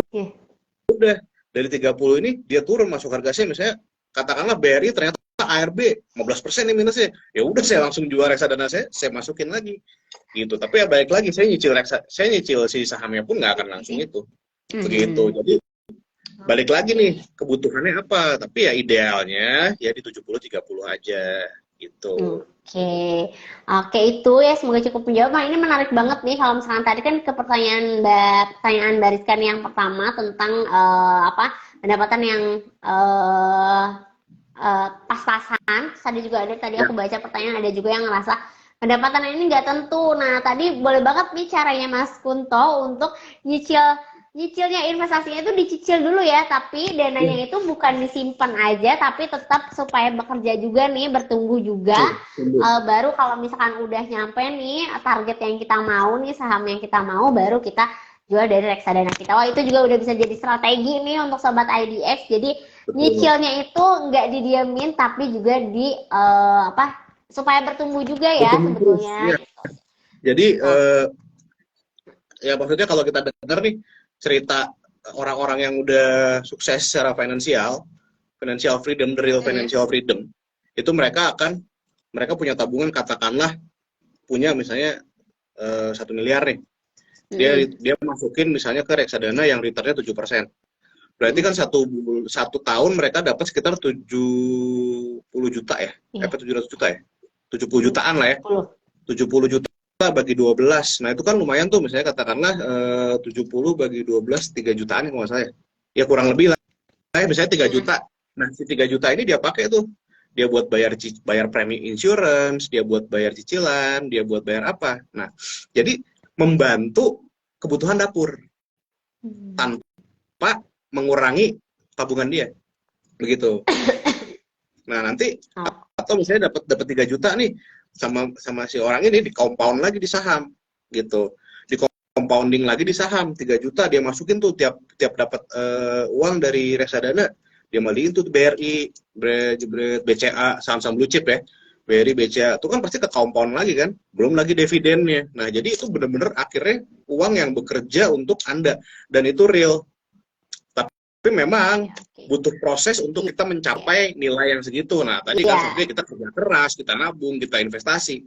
udah, dari 30 ini dia turun masuk harga saya, misalnya katakanlah BRI ternyata ARB 15% nih minusnya. Ya udah, saya langsung jual reksadana saya masukin lagi. Gitu. Tapi ya balik lagi, saya nyicil si sahamnya pun nggak akan langsung itu. Begitu. Jadi balik lagi nih, kebutuhannya apa? Tapi ya idealnya ya di 70-30 aja gitu. Oke itu ya semoga cukup menjawab. Nah, ini menarik banget nih kalau misalkan tadi kan ke pertanyaan Mbak Rizkan yang pertama tentang apa pendapatan yang pas-pasan. Tadi juga ada aku baca pertanyaan ada juga yang ngerasa pendapatan ini nggak tentu. Nah tadi boleh banget nih caranya Mas Kunto untuk nyicilnya investasinya itu dicicil dulu ya, tapi dananya itu bukan disimpan aja, tapi tetap supaya bekerja juga nih, bertumbuh juga. Baru kalau misalkan udah nyampe nih target yang kita mau nih, saham yang kita mau, baru kita jual dari reksadana kita. Wah, itu juga udah bisa jadi strategi nih untuk sobat IDX. Jadi nyicilnya itu nggak didiamin, tapi juga di apa supaya bertumbuh juga ya sebetulnya. Jadi ya maksudnya kalau kita dengar nih cerita orang-orang yang udah sukses secara financial freedom, the real financial freedom, itu mereka punya tabungan, katakanlah punya misalnya 1 miliar nih, dia masukin misalnya ke reksadana yang returnnya 7%. Berarti kan satu tahun mereka dapat sekitar 70 juta ya, 700 juta ya, 70 jutaan lah ya, 70 juta bagi 12. Nah, itu kan lumayan tuh, misalnya katakanlah 70 bagi 12 3 jutaan kalau nggak salah ya, kurang lebih lah ya, misalnya 3 juta. Nah, si 3 juta ini dia pakai tuh, dia buat bayar premi insurance, dia buat bayar cicilan, dia buat bayar apa. Nah, jadi membantu kebutuhan dapur tanpa mengurangi tabungan dia, begitu. Nah, nanti atau misalnya dapat 3 juta nih sama si orang ini, di compound lagi di saham gitu, di compounding lagi di saham, 3 juta dia masukin tuh, tiap dapat uang dari reksadana dia balikin tuh BRI, BCA, saham-saham blue chip ya, BRI, BCA, itu kan pasti ke compound lagi kan, belum lagi dividennya. Nah, jadi itu benar-benar akhirnya uang yang bekerja untuk Anda, dan itu real. Tapi memang butuh proses untuk kita mencapai nilai yang segitu. Nah, tadi kan sebenarnya kita kerja keras, kita nabung, kita investasi,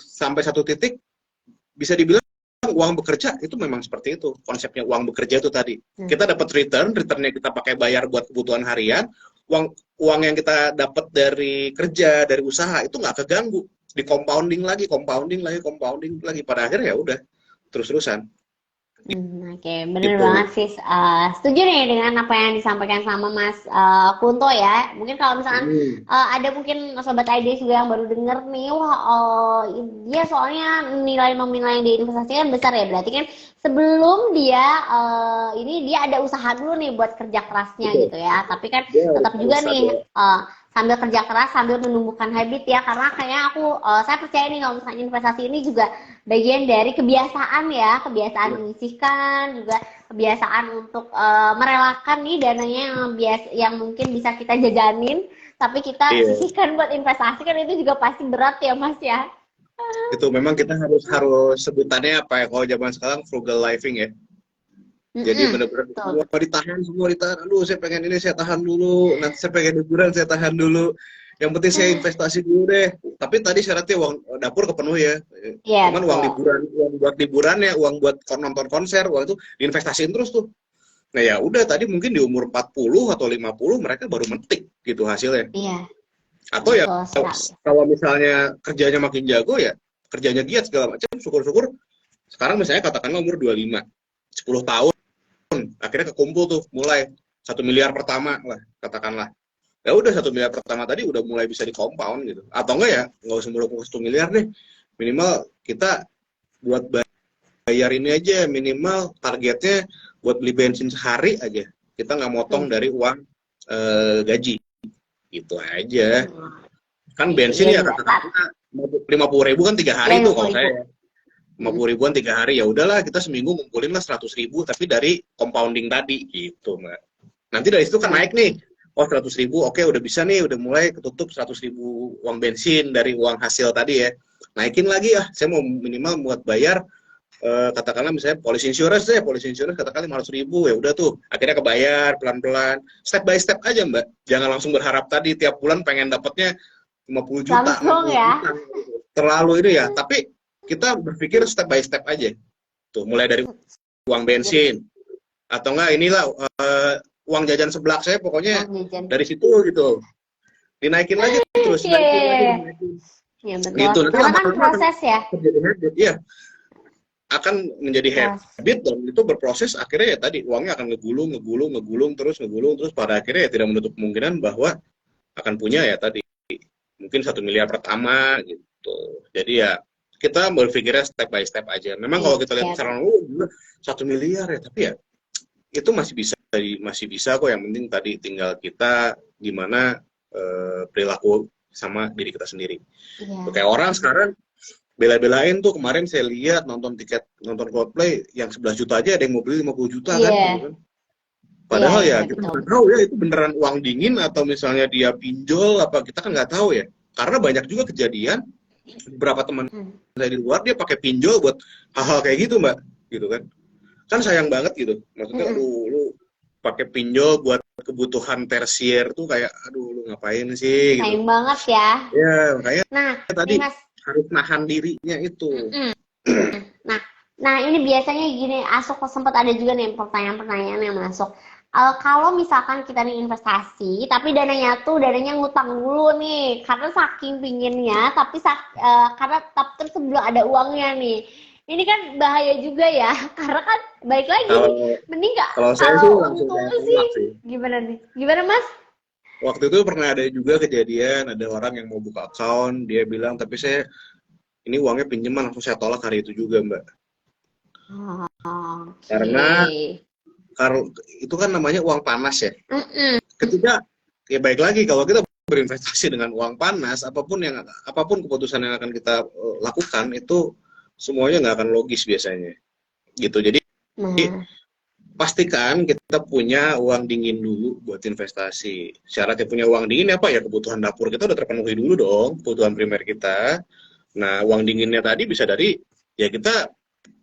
sampai satu titik bisa dibilang uang bekerja itu memang seperti itu. Konsepnya uang bekerja itu tadi. Kita dapat returnnya kita pakai bayar buat kebutuhan harian, uang uang yang kita dapat dari kerja, dari usaha itu nggak keganggu, di compounding lagi, compounding lagi, compounding lagi, pada akhirnya ya udah terus-terusan Oke, bener gitu. banget sih. Setuju nih dengan apa yang disampaikan sama Mas Kunto ya. Mungkin kalau misalkan Hmm. ada mungkin sobat ID juga yang baru denger nih, wah, dia soalnya nilai nominal yang diinvestasikan besar ya. Berarti kan sebelum dia ini dia ada usaha dulu nih buat kerja kerasnya Betul. gitu ya. Tapi kan Dia tetap harus juga nih ada. sambil kerja keras sambil menumbuhkan habit ya. Karena kayaknya saya percaya nih kalau misalnya investasi ini juga bagian dari kebiasaan ya, kebiasaan Ya, menyisihkan juga kebiasaan untuk merelakan nih dananya yang mungkin bisa kita jajanin tapi kita iya, sisihkan buat investasi kan itu juga pasti berat ya Mas ya. itu memang kita harus harus sebutannya apa ya, kalau zaman sekarang frugal living ya. Jadi Mm-mm, benar-benar betul. semua ditahan. Aduh, saya pengen ini, saya tahan dulu. Nanti saya pengen liburan, saya tahan dulu. Yang penting saya investasi dulu deh. Tapi tadi syaratnya uang dapur kepenuhi ya. Iya Cuman uang betul. liburan, uang buat liburannya, uang buat nonton konser, uang itu diinvestasiin terus tuh. Nah ya udah, tadi mungkin di umur 40 atau 50 mereka baru metik gitu hasilnya. Iya Atau ya betul sekali. kalau misalnya kerjanya makin jago ya, kerjanya giat segala macam, syukur-syukur sekarang misalnya katakanlah umur 25, 10 tahun akhirnya kekumpul tuh mulai 1 miliar pertama lah katakanlah. Ya udah, 1 miliar pertama tadi udah mulai bisa di compound gitu. Atau enggak ya nggak usah muluk 1 miliar deh, minimal kita buat bayar ini aja, minimal targetnya buat beli bensin sehari aja kita nggak motong Hmm. dari uang gaji, gitu aja. Hmm. Kan bensin Iya ya juga Tat. katakanlah 50.000 kan 3 hari Iya tuh lima kalau puluh ribu. saya. lima Hmm. puluh ribuan 3 hari, ya udahlah kita seminggu ngumpulin lah 100.000 tapi dari compounding tadi gitu mbak. Nanti dari situ kan Hmm. naik nih, oh 100.000, oke udah bisa nih, udah mulai ketutup 100.000 uang bensin dari uang hasil tadi ya. Naikin lagi ya, saya mau minimal buat bayar katakanlah misalnya polisi insurance katakanlah 500.000, ya udah tuh akhirnya kebayar pelan-pelan, step by step aja mbak. Jangan langsung berharap tadi tiap bulan pengen dapatnya 50 juta, Langsung 60 ya. juta. Terlalu ini ya, tapi kita berpikir step by step aja. Tuh, mulai dari uang Jadi bensin, atau enggak inilah uang jajan seblak saya pokoknya uang jajan. dari situ gitu. Dinaikin lagi terus, Iya, naikin iya, lagi, iya. dinaikin. Iya betul. Gitu. Nanti Karena kan lama-lama akan proses ya. menjadi habit. Iya, akan menjadi Proses. habit dan itu berproses akhirnya ya tadi uangnya akan ngegulung terus pada akhirnya ya tidak menutup kemungkinan bahwa akan punya ya tadi mungkin 1 miliar pertama gitu. Jadi ya kita berpikirnya step by step aja. Memang kalau kita lihat Iya. sekarang, 1 miliar ya, tapi ya itu masih bisa kok. Yang penting tadi tinggal kita gimana perilaku sama diri kita sendiri. Iya. Kayak orang sekarang bela-belain tuh, kemarin saya lihat nonton tiket nonton Coldplay yang 11 juta aja ada yang mau beli 50 juta kan gitu Iya. kan. Iya, Padahal iya ya kita betul. nggak tahu ya itu beneran uang dingin atau misalnya dia pinjol apa, kita kan nggak tahu ya. Karena banyak juga kejadian beberapa teman Hmm. saya di luar dia pakai pinjol buat hal-hal kayak gitu mbak, gitu kan. Kan sayang banget gitu. Maksudnya Mm-mm. aduh, lu pakai pinjol buat kebutuhan tersier tuh kayak aduh lu ngapain sih gitu. Sayang banget ya. Ya makanya Nah, tadi nih Mas. harus nahan dirinya itu. Mm-mm. Nah, nah ini biasanya gini, Asuk sempat ada juga nih pertanyaan-pertanyaan yang masuk. Kalau misalkan kita nih investasi, tapi dananya ngutang dulu nih, karena saking pinginnya, karena tapi terus belum ada uangnya nih. Ini kan bahaya juga ya, karena kan baik lagi nih, Kalau mending nggak kalau saya sih kalau langsung untung saya sih, tolak sih. gimana nih? Gimana Mas? Waktu itu pernah ada juga kejadian, ada orang yang mau buka account, dia bilang, tapi saya ini uangnya pinjaman, langsung saya tolak hari itu juga, Mbak. Oh, Karena oke. itu kan namanya uang panas ya. Mm-mm. Ketika ya baik lagi kalau kita berinvestasi dengan uang panas, apapun keputusan yang akan kita lakukan itu semuanya nggak akan logis biasanya. Gitu. Jadi Nah, pastikan kita punya uang dingin dulu buat investasi. Syaratnya punya uang dingin apa ya, kebutuhan dapur kita udah terpenuhi dulu dong, kebutuhan primer kita. Nah, uang dinginnya tadi bisa dari ya kita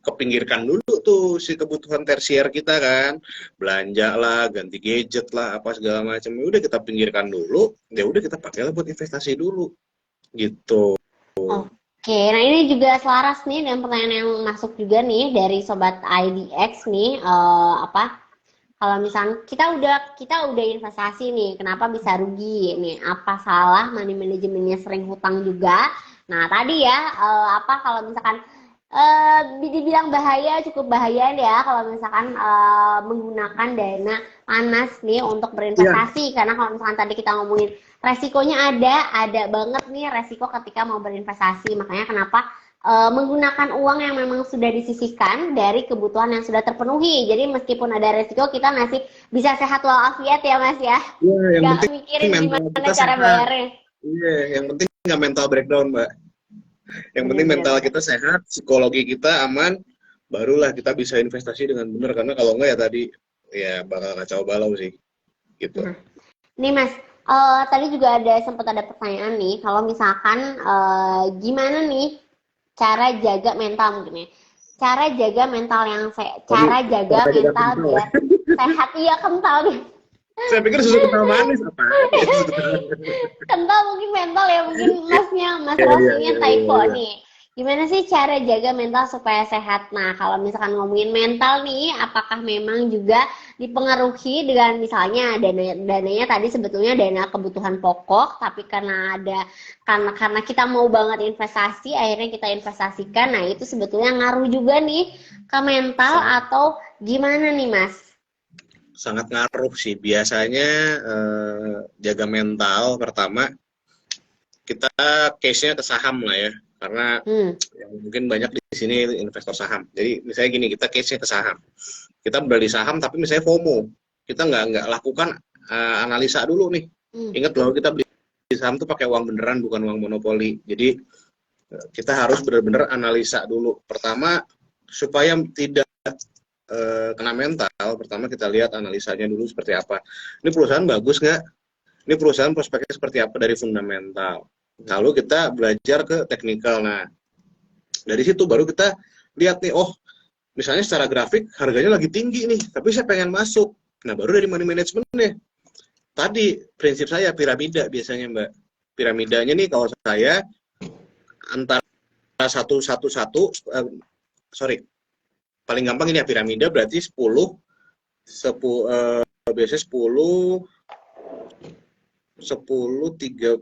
kepinggirkan dulu tuh si kebutuhan tersier kita kan, belanja lah, ganti gadget lah, apa segala macam. Ya udah kita pinggirkan dulu, ya udah kita pakailah buat investasi dulu, gitu. oke, nah ini juga selaras nih dengan pertanyaan yang masuk juga nih dari sobat IDX nih, apa? Kalau misalnya kita udah investasi nih, kenapa bisa rugi nih? Apa salah money manajemennya sering hutang juga? Nah tadi ya apa kalau misalkan dibilang bahaya, cukup bahaya ya kalau misalkan menggunakan dana panas nih untuk Iya. berinvestasi. Karena kalau misalkan tadi kita ngomongin resikonya ada banget nih resiko ketika mau berinvestasi. Makanya kenapa menggunakan uang yang memang sudah disisihkan dari kebutuhan yang sudah terpenuhi. Jadi meskipun ada resiko, kita masih bisa sehat walafiat ya Mas ya. Iya, yang Gak penting mikirin mental gimana kita cara sehat. bayarnya. Iya, yang penting nggak mental breakdown, Mbak. Yang penting mental Bener-bener. kita sehat, psikologi kita aman, barulah kita bisa investasi dengan benar. Karena kalau nggak ya tadi, ya bakal kacau balau sih, gitu. Nah, nih Mas, tadi juga sempat ada pertanyaan nih, kalau misalkan gimana nih cara jaga mental mungkin ya? Tadi Cara jaga cara jaga mental mental ya. biar sehat, iya kental nih. Saya pikir susu kental manis apa? Kental mungkin mental ya, mungkin Mas Iya, iya, Rosninya iya, iya, typo iya. nih. Gimana sih cara jaga mental supaya sehat? Nah, kalau misalkan ngomongin mental nih, apakah memang juga dipengaruhi dengan misalnya dananya tadi sebetulnya dana kebutuhan pokok, tapi karena kita mau banget investasi, akhirnya kita investasikan. Nah, itu sebetulnya ngaruh juga nih ke mental Sangat, atau gimana nih, Mas? sangat ngaruh sih. Biasanya jaga mental pertama kita case-nya ke saham lah ya. Karena Hmm, yang mungkin banyak di sini investor saham. Jadi misalnya gini, kita case-nya ke saham. Kita beli saham tapi misalnya FOMO. Kita nggak lakukan analisa dulu nih. hmm, Ingat loh, kita beli saham tuh pakai uang beneran bukan uang monopoli. Jadi kita harus benar-benar analisa dulu. Pertama, supaya tidak kena mental, pertama kita lihat analisanya dulu seperti apa. Ini perusahaan bagus nggak? Ini perusahaan prospeknya seperti apa dari fundamental. Lalu kita belajar ke teknikal. Nah, dari situ baru kita lihat nih, oh, misalnya secara grafik harganya lagi tinggi nih, tapi saya pengen masuk. Nah, baru dari money management deh. Tadi prinsip saya piramida biasanya, Mbak. Piramidanya nih kalau saya antara satu satu satu sorry, paling gampang ini ya piramida berarti 10 biasanya 10 10 3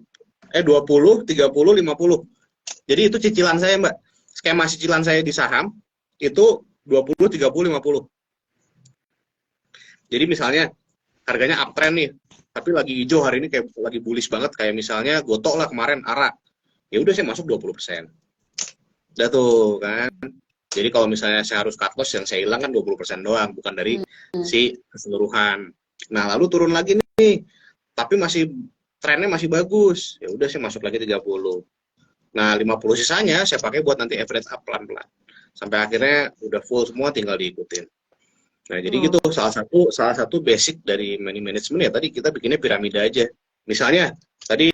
20 30 50. Jadi itu cicilan saya, Mbak. Skema cicilan saya di saham itu 20 30 50. Jadi misalnya harganya uptrend nih, tapi lagi hijau hari ini kayak lagi bullish banget kayak misalnya Gotok lah kemarin ARA. Ya udah saya masuk 20%. Udah tuh kan. Jadi kalau misalnya saya harus cut loss yang saya hilang kan 20% doang, bukan dari hmm. si keseluruhan. Nah, lalu turun lagi nih, tapi masih trennya masih bagus. Ya udah saya masuk lagi 30. Nah, 50 sisanya saya pakai buat nanti average up pelan-pelan. Sampai akhirnya udah full semua tinggal diikutin. Nah, jadi gitu Oh, salah satu basic dari money management ya tadi kita bikinnya piramida aja. Misalnya tadi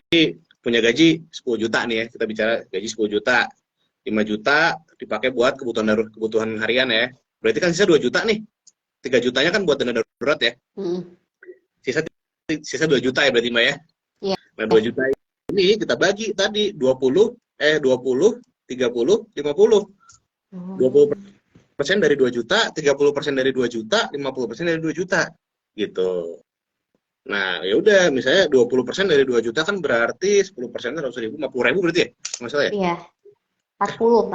punya gaji 10 juta nih ya, kita bicara gaji 10 juta. 5 juta dipakai buat kebutuhan harian ya. Berarti kan sisa 2 juta nih. 3 jutanya kan buat dana darurat ya. hmm. Sisa sisa 2 juta ya berarti Mbak ya. Iya. Nah, 2 juta ini kita bagi tadi 20 30 50. 20% dari 2 juta, 30% dari 2 juta, 50% dari 2 juta gitu. Nah, ya udah misalnya 20% dari 2 juta kan berarti 10% kan 100 ribu, 50 ribu berarti ya? Masalah ya? Iya, 40.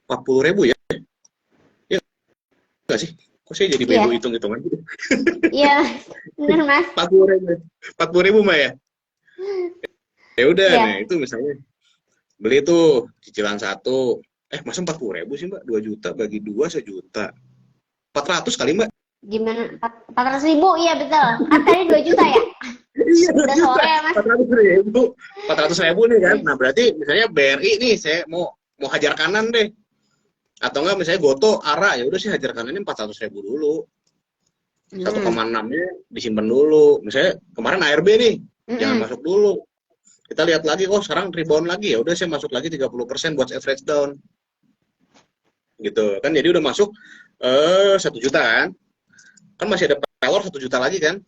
40 ribu ya? Ya nggak sih? Kok saya jadi bego Iya, hitung-hitungan gitu? iya, bener Mas. 40 ribu, 40 ribu Mbak ya? Ya udah, nah Iya, itu misalnya beli tuh cicilan satu, masa 40 ribu sih Mbak? 2 juta bagi 2 1 juta. 400 kali Mbak? gimana? 400.000, iya betul. Kan tadi 2 juta ya? Iya, 2 Udah juta. sore ya Mas. 400 ribu. 400 ribu nih kan. Nah, berarti misalnya BRI nih, saya mau hajar kanan deh. Atau enggak misalnya Goto, ARA, ya udah sih hajar kanannya 400 ribu dulu. Hmm. 1,6-nya disimpan dulu. Misalnya kemarin ARB nih, jangan Mm-mm. masuk dulu. Kita lihat lagi, oh sekarang rebound lagi, ya udah saya masuk lagi 30% buat average down. Gitu kan, jadi udah masuk 1 juta kan. Kan masih ada pelor 1 juta lagi kan.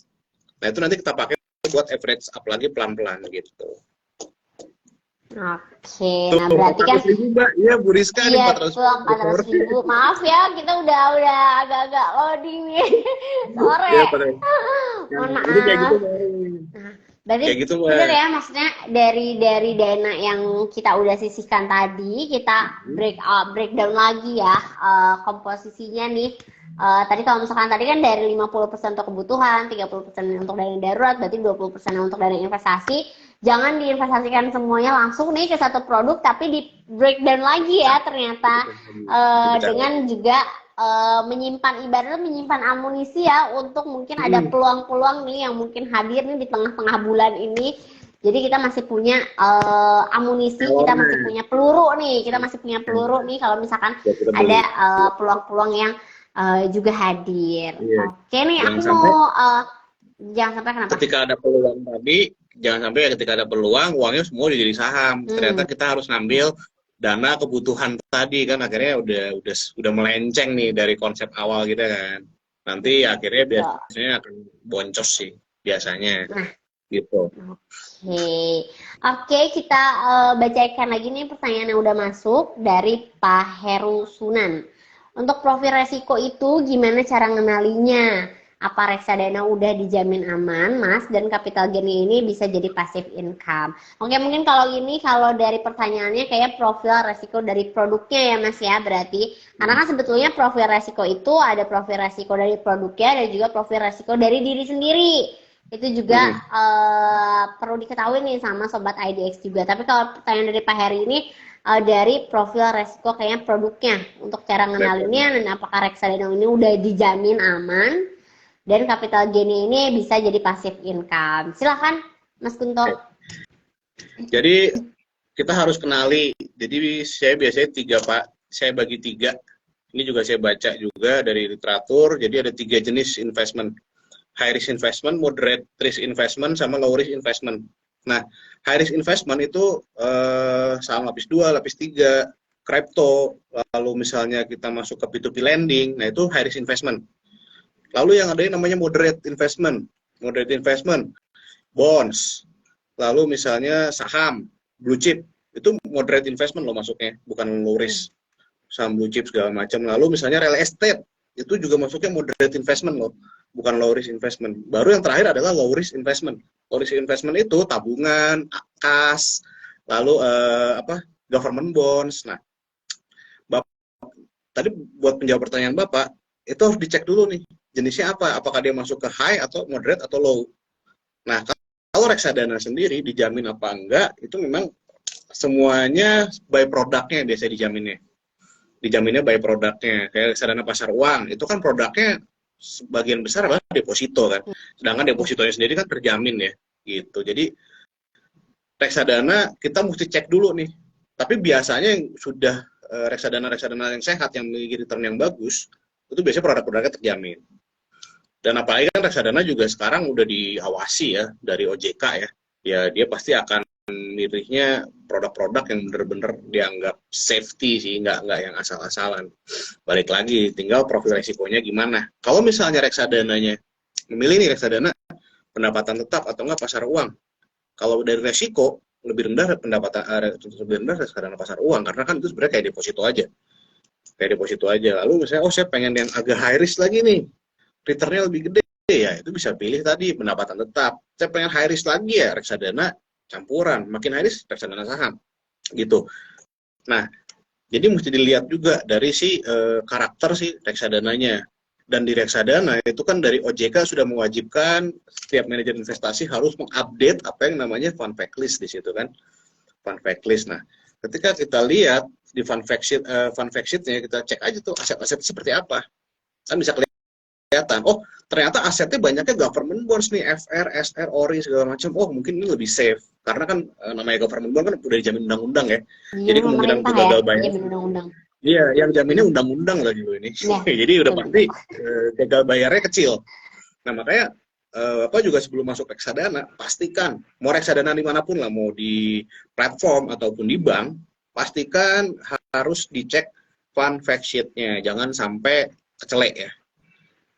Nah, itu nanti kita pakai buat average up lagi pelan-pelan gitu. Oke, Tuh, nah berarti kan 400.000 Mbak. Iya, Bu Rizka nih iya 400 tuh 400.000. Maaf ya, kita udah agak-agak loading nih sore. Iya, pada. Nah, Mohon jadi kayak gitu maaf. Mbak. Nah, berarti Kayak gitu bener Mbak. ya, maksudnya dari dana yang kita udah sisihkan tadi, kita breakdown lagi ya komposisinya nih. Tadi kalau misalkan tadi kan dari 50% untuk kebutuhan, 30% untuk dana darurat, berarti 20% untuk dana investasi. Jangan diinvestasikan semuanya langsung nih ke satu produk, tapi di breakdown lagi ya ternyata Dipecah dengan lagi. juga menyimpan ibaratnya menyimpan amunisi ya untuk mungkin ada Hmm, peluang-peluang nih yang mungkin hadir nih di tengah-tengah bulan ini. Jadi kita masih punya amunisi, kita masih Teornya. punya peluru nih, kita masih punya peluru nih kalau misalkan Buat kita ada beli. peluang-peluang yang juga hadir. Iya. Oke nih, Jangan aku sampai mau jangan sampai kenapa? ketika ada peluang tadi, jangan sampai ya ketika ada peluang, uangnya semua udah jadi saham. Ternyata Hmm, kita harus ngambil dana kebutuhan tadi kan akhirnya udah melenceng nih dari konsep awal kita kan. Nanti akhirnya betul. biasanya akan boncos sih biasanya Nah, gitu. oke, oke kita bacakan lagi nih pertanyaan yang udah masuk dari Pak Heru Sunan. Untuk profil resiko itu gimana cara ngenalinya? Apa reksadana udah dijamin aman, Mas? Dan capital gain ini bisa jadi passive income. Oke, mungkin kalau ini kalau dari pertanyaannya kayak profil resiko dari produknya ya, Mas ya, berarti. Karena kan sebetulnya profil resiko itu ada profil resiko dari produknya dan juga profil resiko dari diri sendiri. Itu juga Hmm. perlu diketahui nih sama sobat IDX juga. Tapi kalau pertanyaan dari Pak Heri ini dari profil resiko kayaknya produknya untuk cara ngenalinnya dan apakah reksadana ini udah dijamin aman dan capital gain ini bisa jadi passive income. Silahkan Mas Kunto. Jadi kita harus kenali. Jadi saya biasanya tiga Pak, saya bagi tiga. Ini juga saya baca juga dari literatur. Jadi ada tiga jenis investment: high risk investment, moderate risk investment, sama low risk investment. Nah, high risk investment itu saham lapis 2, lapis 3, crypto, lalu misalnya kita masuk ke P2P lending, nah itu high risk investment. Lalu yang ada yang namanya moderate investment. Moderate investment, bonds, lalu misalnya saham, blue chip, itu moderate investment loh masuknya, bukan low risk. Saham blue chip segala macam. Lalu misalnya real estate, itu juga masuknya moderate investment loh, bukan low risk investment. Baru yang terakhir adalah low risk investment. Low risk investment itu tabungan, kas, lalu government bonds. Nah, Bapak, tadi buat menjawab pertanyaan Bapak, itu harus dicek dulu nih, jenisnya apa? Apakah dia masuk ke high atau moderate atau low? Nah, kalau reksadana sendiri dijamin apa enggak, itu memang semuanya by produknya biasanya dijaminnya. Dijaminnya by produknya. Kayak reksadana pasar uang, itu kan produknya sebagian besar adalah deposito kan. Sedangkan depositonya sendiri kan terjamin ya. Gitu. Jadi reksadana kita mesti cek dulu nih. Tapi biasanya yang sudah reksadana-reksadana yang sehat yang memiliki return yang bagus, itu biasanya produk-produknya terjamin. Dan apalagi kan reksadana juga sekarang udah diawasi ya dari OJK ya. Ya dia pasti akan milihnya produk-produk yang benar-benar dianggap safety sih, nggak yang asal-asalan. Balik lagi, tinggal profil resikonya gimana. Kalau misalnya reksadananya, memilih nih reksadana pendapatan tetap atau enggak pasar uang. Kalau dari resiko, lebih rendah pendapatan lebih rendah reksadana pasar uang, karena kan itu sebenarnya kayak deposito aja. Kayak deposito aja. Lalu misalnya, oh saya pengen yang agak high risk lagi nih, returnnya lebih gede, ya itu bisa pilih tadi pendapatan tetap. Saya pengen high risk lagi ya reksadana campuran, makin high risk reksadana saham gitu. Nah, jadi mesti dilihat juga dari si karakter si reksadananya. Dan di reksadana itu kan dari OJK sudah mewajibkan setiap manajer investasi harus mengupdate apa yang namanya fund fact list di situ kan. Fund fact list. Nah, ketika kita lihat di fund fact sheet-nya kita cek aja tuh aset-aset seperti apa. Kan bisa kelihatan, oh ternyata asetnya banyaknya government bonds nih, FR, SR, ORI segala macam. Oh mungkin ini lebih safe karena kan namanya government bond kan udah dijamin undang-undang ya. Jadi Dijamin kemungkinan pemerintah untuk ya, gagal bayar, dijamin undang-undang. iya yang jaminnya undang-undang lagi loh ini. Ya, Jadi udah betul pasti betul. gagal bayarnya kecil. Nah makanya apa juga sebelum masuk reksadana pastikan mau reksadana dimanapun lah, mau di platform ataupun di bank, pastikan harus dicek fund fact sheet-nya, jangan sampai kecelek ya.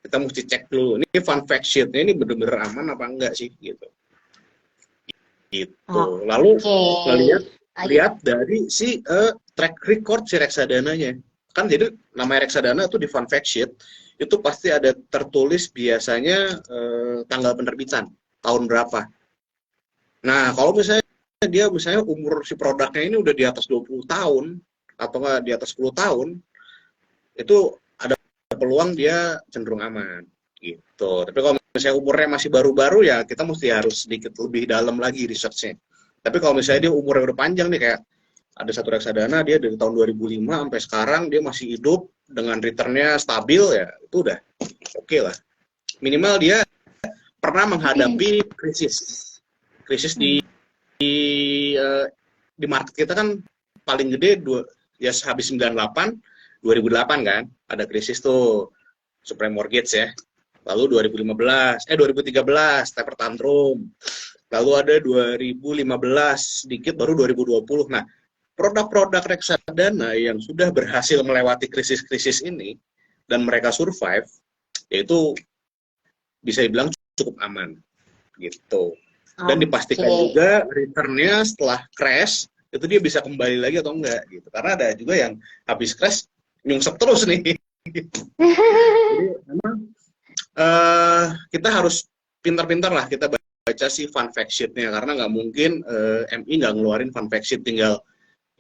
Kita mesti cek dulu ini fun fact sheet-nya ini bener-bener aman apa enggak sih gitu. Gitu. Lalu Oke. ngelihat lihat dari si track record si reksadananya. Kan jadi namanya reksadana itu di fund fact sheet itu pasti ada tertulis biasanya tanggal penerbitan tahun berapa. Nah, kalau misalnya dia misalnya umur si produknya ini udah di atas 20 tahun atau nggak di atas 10 tahun, itu ada peluang dia cenderung aman gitu. Tapi kalau misalnya umurnya masih baru-baru ya kita mesti harus sedikit lebih dalam lagi research-nya. Tapi kalau misalnya dia umurnya udah panjang nih, kayak ada satu reksadana dia dari tahun 2005 sampai sekarang dia masih hidup dengan return-nya stabil, ya itu udah oke lah. Minimal dia pernah menghadapi krisis di market kita kan paling gede ya habis 98 2008 kan ada krisis tuh subprime mortgage ya. Lalu 2013 taper tantrum. Lalu ada 2015 sedikit baru 2020. Nah, produk-produk reksadana yang sudah berhasil melewati krisis-krisis ini dan mereka survive, yaitu bisa dibilang cukup aman gitu. Dan dipastikan juga return-nya setelah crash itu dia bisa kembali lagi atau enggak gitu. Karena ada juga yang habis crash nyungsep terus nih. Jadi memang kita harus pintar-pintar lah kita baca si fund fact sheet-nya, karena nggak mungkin MI nggak ngeluarin fund fact sheet, tinggal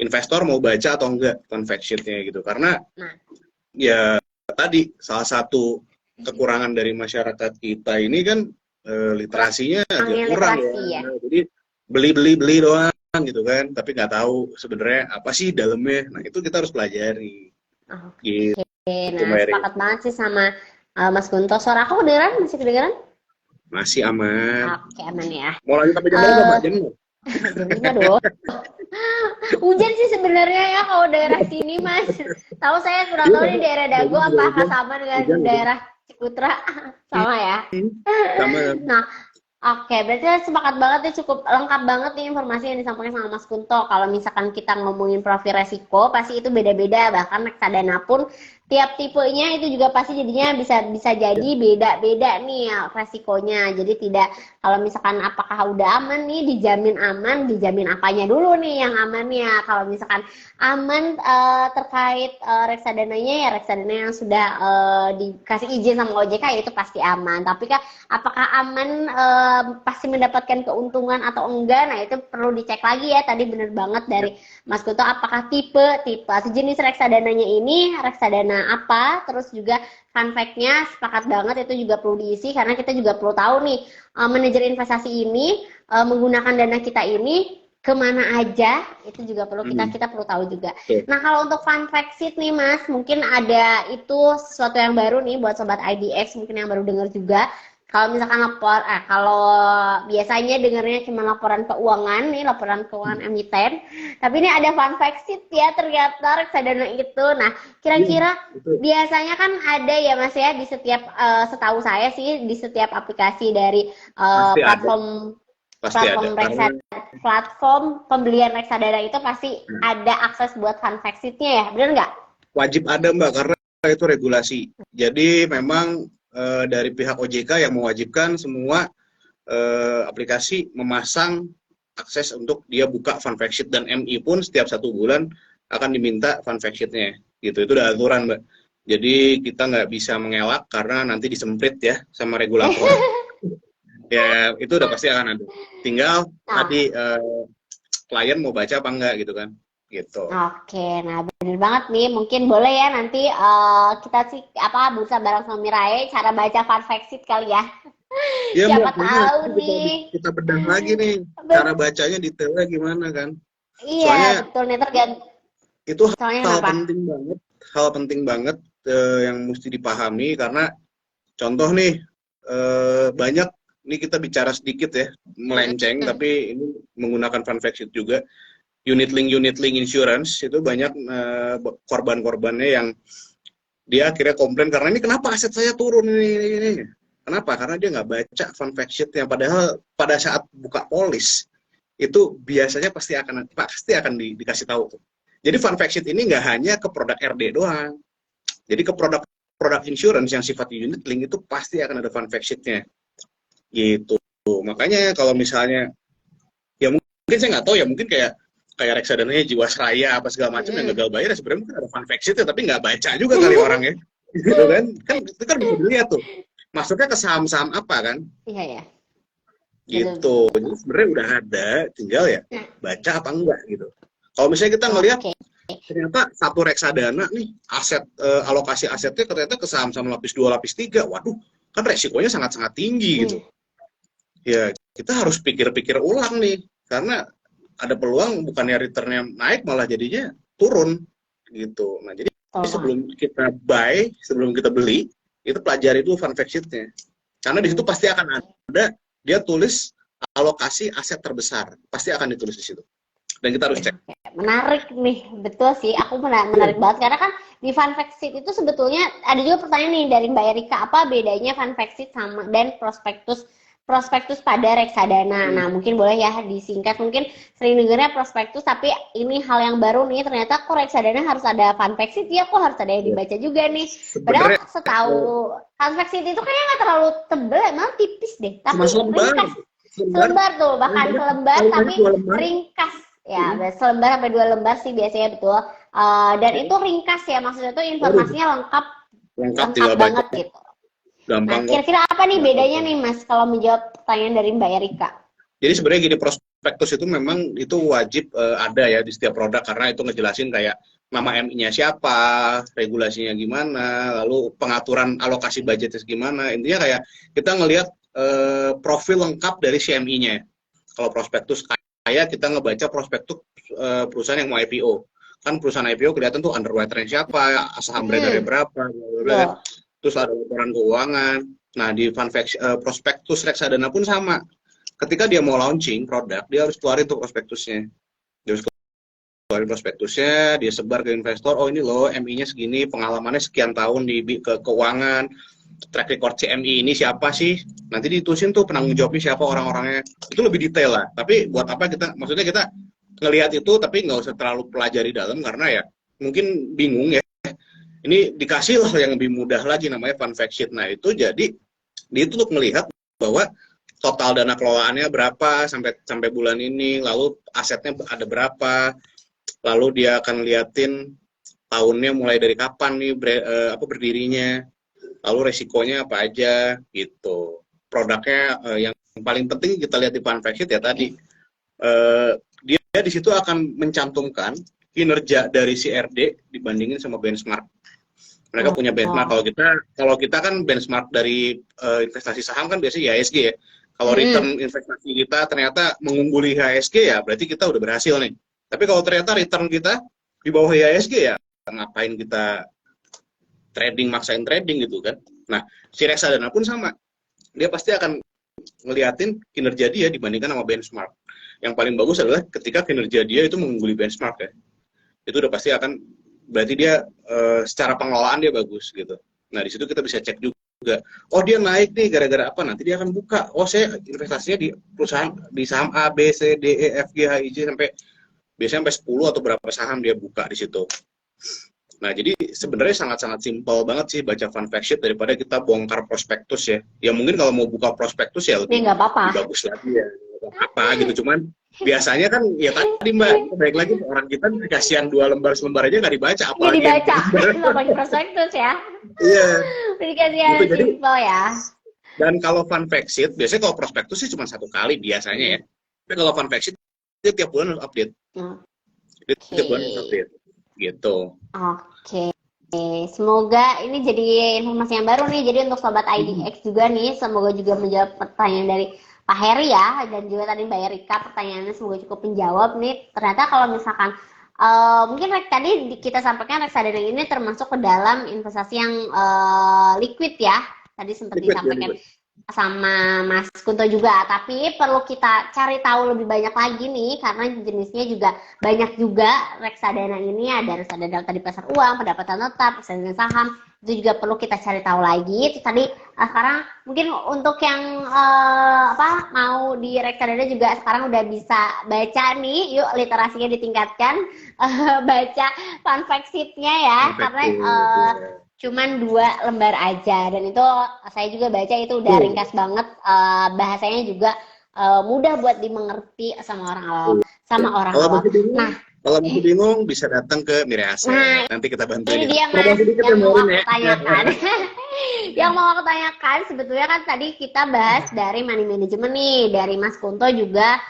investor mau baca atau enggak fund fact sheet-nya gitu. Karena ya tadi salah satu kekurangan dari masyarakat kita ini kan literasinya agak kurang ya. Jadi beli doang gitu kan, tapi nggak tahu sebenarnya apa sih dalamnya. Nah itu kita harus pelajari. Gitu. Nah sepakat banget sih sama Mas Gunto. Suara aku kedengeran? Masih kedengeran? Masih aman. Oke, aman ya. Mau lanjut sampai jam berapa, Mbak? Jam 5 dong. Hujan sih sebenarnya ya kalau daerah sini, Mas. Tahu saya kurang tahu nih daerah Dago apakah sama dengan daerah Ciputra? Sama ya? Sama. Nah, oke, berarti sepakat banget nih, cukup lengkap banget nih informasi yang disampaikan sama Mas Kunto. Kalau misalkan kita ngomongin profil resiko, pasti itu beda-beda. Bahkan reksadana pun tiap tipenya itu juga pasti jadinya bisa jadi beda-beda nih ya, resikonya. Jadi tidak, kalau misalkan apakah udah aman nih, dijamin aman, dijamin apanya dulu nih yang amannya. Kalau misalkan aman terkait reksadananya, ya reksadana yang sudah dikasih izin sama OJK ya itu pasti aman. Tapi kan apakah aman pasti mendapatkan keuntungan atau enggak, nah itu perlu dicek lagi ya. Tadi bener banget dari Mas Kuto, apakah tipe sejenis reksadananya ini reksadana apa, terus juga fun fact-nya sepakat banget itu juga perlu diisi, karena kita juga perlu tahu nih manajer investasi ini menggunakan dana kita ini kemana aja, itu juga perlu kita perlu tahu juga. Nah kalau untuk fun fact sheet nih Mas, mungkin ada itu sesuatu yang baru nih buat sobat IDX mungkin yang baru dengar juga. Kalau misalkan kalau biasanya dengarnya cuma laporan keuangan nih, laporan keuangan emiten, tapi ini ada fun fact sheet ya ternyata reksadana itu. Nah kira-kira biasanya kan ada ya Mas ya di setiap setahu saya sih di setiap aplikasi dari platform pembelian reksadana itu pasti ada akses buat fun fact sheet-nya ya, benar nggak? Wajib ada Mbak, karena itu regulasi. Jadi memang dari pihak OJK yang mewajibkan semua aplikasi memasang akses untuk dia buka fun fact sheet, dan MI pun setiap 1 bulan akan diminta fun fact sheet-nya. Gitu, itu udah aturan Mbak. Jadi kita nggak bisa mengelak karena nanti disemprit ya sama regulator. Ya itu udah pasti akan ada. Tinggal tadi klien mau baca apa enggak gitu kan. Gitu. Oke, nah bener banget nih, mungkin boleh ya nanti kita sih Bursa bareng sama Mirai cara baca fun fact sheet kali ya. Ya, siapa tahu nih kita bedah lagi nih cara bacanya detailnya gimana kan. Iya soalnya, betul nih itu hal penting banget yang mesti dipahami, karena contoh nih banyak ini kita bicara sedikit ya melenceng, tapi ini menggunakan fun fact sheet juga. Unit link insurance itu banyak korban-korbannya yang dia akhirnya komplain karena ini kenapa aset saya turun ini. Kenapa? Karena dia nggak baca fun fact sheet yang padahal pada saat buka polis itu biasanya pasti akan dikasih tahu tuh. Jadi fun fact sheet ini nggak hanya ke produk RD doang. Jadi ke produk insurance yang sifatnya unit link itu pasti akan ada fun fact sheet-nya. Gitu. Makanya kalau misalnya ya mungkin saya nggak tahu ya, mungkin kayak kayak reksadana Jiwasraya apa segala macam yang gagal bayar, sebenarnya mungkin ada fun fact sheet tapi nggak baca juga kali orangnya, gitu kan? Kan itu kan bisa dilihat tuh, masuknya ke saham-saham apa kan? Iya ya. Gitu. Jadi sebenarnya udah ada, tinggal ya baca apa enggak gitu. Kalau misalnya kita ngelihat ternyata satu reksadana nih aset alokasi asetnya ternyata ke saham-saham lapis 2, lapis 3, waduh, kan resikonya sangat-sangat tinggi gitu. Ya, kita harus pikir-pikir ulang nih, karena ada peluang bukannya returnnya naik malah jadinya turun gitu. Nah, jadi sebelum kita buy, sebelum kita beli, itu pelajari dulu fund fact sheet-nya. Karena di situ pasti akan ada dia tulis alokasi aset terbesar, pasti akan ditulis di situ. Dan kita harus cek. Menarik nih, betul sih. Aku menarik banget karena kan di fun fact sheet itu sebetulnya ada juga pertanyaan nih dari Mbak Erika, apa bedanya fun fact sheet sama dan prospektus pada reksadana. Nah, mungkin boleh ya disingkat, mungkin sering dengarnya prospektus, tapi ini hal yang baru nih, ternyata kok reksadana harus ada fun fact sheet, ya kok harus ada yang dibaca juga nih. Padahal setahu fun fact sheet itu kayaknya nggak terlalu tebel, emang tipis deh, tapi ringkas. Selembar tuh, bahkan selembar tapi ringkas. Ya, selembar sampai 2 lembar sih biasanya, betul. Dan itu ringkas ya, maksudnya tuh informasinya lengkap banget gitu. Gampang. Nah, kira-kira apa nih bedanya nih Mas kalau menjawab pertanyaan dari Mbak Erika? Jadi sebenarnya gini, prospektus itu memang itu wajib ada ya di setiap produk, karena itu ngejelasin kayak nama MI-nya siapa, regulasinya gimana, lalu pengaturan alokasi budgetnya gimana. Intinya kayak kita ngelihat profil lengkap dari si MI-nya. Kalau prospektus kayak kita ngebaca prospektus perusahaan yang mau IPO. Kan perusahaan IPO kelihatan tuh underwriter-nya siapa, saham beredarnya berapa, terus ada laporan keuangan. Nah, di prospektus reksadana pun sama. Ketika dia mau launching produk, dia harus keluarin tuh prospektusnya. Dia harus keluarin prospektusnya, dia sebar ke investor, oh ini loh MI-nya segini, pengalamannya sekian tahun di keuangan, track record CMI ini siapa sih, nanti ditulisin tuh penanggung jawabnya siapa, orang-orangnya. Itu lebih detail lah. Tapi buat apa kita, maksudnya kita ngelihat itu, tapi nggak usah terlalu pelajari dalam, karena ya mungkin bingung ya. Ini dikasih lah yang lebih mudah lagi, namanya fund fact sheet. Nah, itu jadi dia itu untuk melihat bahwa total dana kelolaannya berapa sampai bulan ini, lalu asetnya ada berapa, lalu dia akan liatin tahunnya mulai dari kapan nih berdirinya, lalu resikonya apa aja gitu. Produknya yang paling penting kita lihat di fund fact sheet ya tadi, dia di situ akan mencantumkan kinerja dari si RD dibandingin sama benchmark. Mereka punya benchmark. Kalau kita kan benchmark dari investasi saham kan biasanya IHSG ya. Kalau return investasi kita ternyata mengungguli IHSG, ya berarti kita udah berhasil nih. Tapi kalau ternyata return kita di bawah IHSG, ya ngapain kita maksain trading gitu kan. Nah, si reksadana pun sama. Dia pasti akan ngeliatin kinerja dia dibandingkan sama benchmark. Yang paling bagus adalah ketika kinerja dia itu mengungguli benchmark ya. Itu udah pasti akan, berarti dia secara pengelolaan dia bagus gitu. Nah, di situ kita bisa cek juga. Oh, dia naik nih gara-gara apa? Nanti dia akan buka. Oh, saya investasinya di perusahaan di saham A, B, C, D, E, F, G, H, I, J biasanya sampai 10 atau berapa saham dia buka di situ. Nah, jadi sebenarnya sangat-sangat simpel banget sih baca fund fact sheet daripada kita bongkar prospektus ya. Ya mungkin kalau mau buka prospektus ya lebih bagus lagi ya. Apa gitu, cuman biasanya kan ya tadi Mbak, baik lagi orang kita kasihan 2 lembar selembar aja nggak dibaca, apalagi dibaca apalagi prospektus ya. Iya. Dikasih gitu, simpel ya. Dan kalau fund fact sheet biasanya kalau prospektus sih cuma 1 kali biasanya ya. Tapi kalau fund fact sheet dia tiap bulan harus update. Tiap bulan harus update gitu. Oke. Semoga ini jadi informasi yang baru nih. Jadi untuk sobat IDX juga nih, semoga juga menjawab pertanyaan dari Pak Heri ya, dan juga tadi Mbak Erika pertanyaannya semoga cukup menjawab nih. Ternyata kalau misalkan mungkin tadi kita sampaikan reksadana ini termasuk ke dalam investasi yang liquid ya. Tadi sempat disampaikan sama Mas Kunto juga, tapi perlu kita cari tahu lebih banyak lagi nih, karena jenisnya juga banyak juga reksadana ini. Ada reksadana tadi pasar uang, pendapatan tetap, reksadana saham, itu juga perlu kita cari tahu lagi. Terus tadi sekarang mungkin untuk yang mau di reksadana juga sekarang udah bisa baca nih, yuk literasinya ditingkatkan, baca fund fact sheet-nya ya, karena cuman 2 lembar aja, dan itu saya juga baca itu udah ringkas banget, bahasanya juga mudah buat dimengerti sama orang awam. sama orang Kalau awam. masih bingung, Nah, kalau masih bingung bisa datang ke Mirai Asset. nah Nanti kita bantu ini ya. dia Mas Promosi dikit yang ya, mau Maureen aku ya. tanyakan. Yang mau aku tanyakan sebetulnya kan tadi kita bahas dari money management nih, dari Mas Kunto juga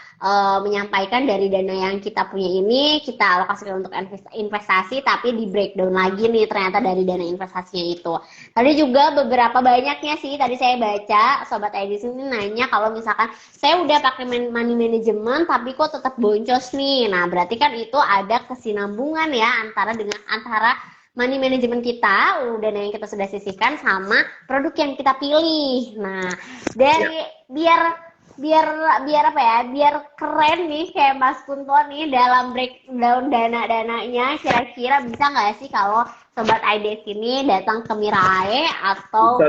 menyampaikan dari dana yang kita punya ini kita alokasikan untuk investasi, tapi di breakdown lagi nih ternyata dari dana investasinya itu. Tadi juga beberapa banyaknya sih tadi saya baca sobat Edis ini nanya kalau misalkan saya udah pakai money management tapi kok tetap boncos nih. Nah, berarti kan itu ada kesinambungan ya antara money management kita, dana yang kita sudah sisihkan sama produk yang kita pilih. Nah, dari biar apa ya? Biar keren nih kayak Mas Kunto nih dalam breakdown dana-dananya, kira-kira bisa nggak sih kalau sobat IDX ini datang ke Mirae atau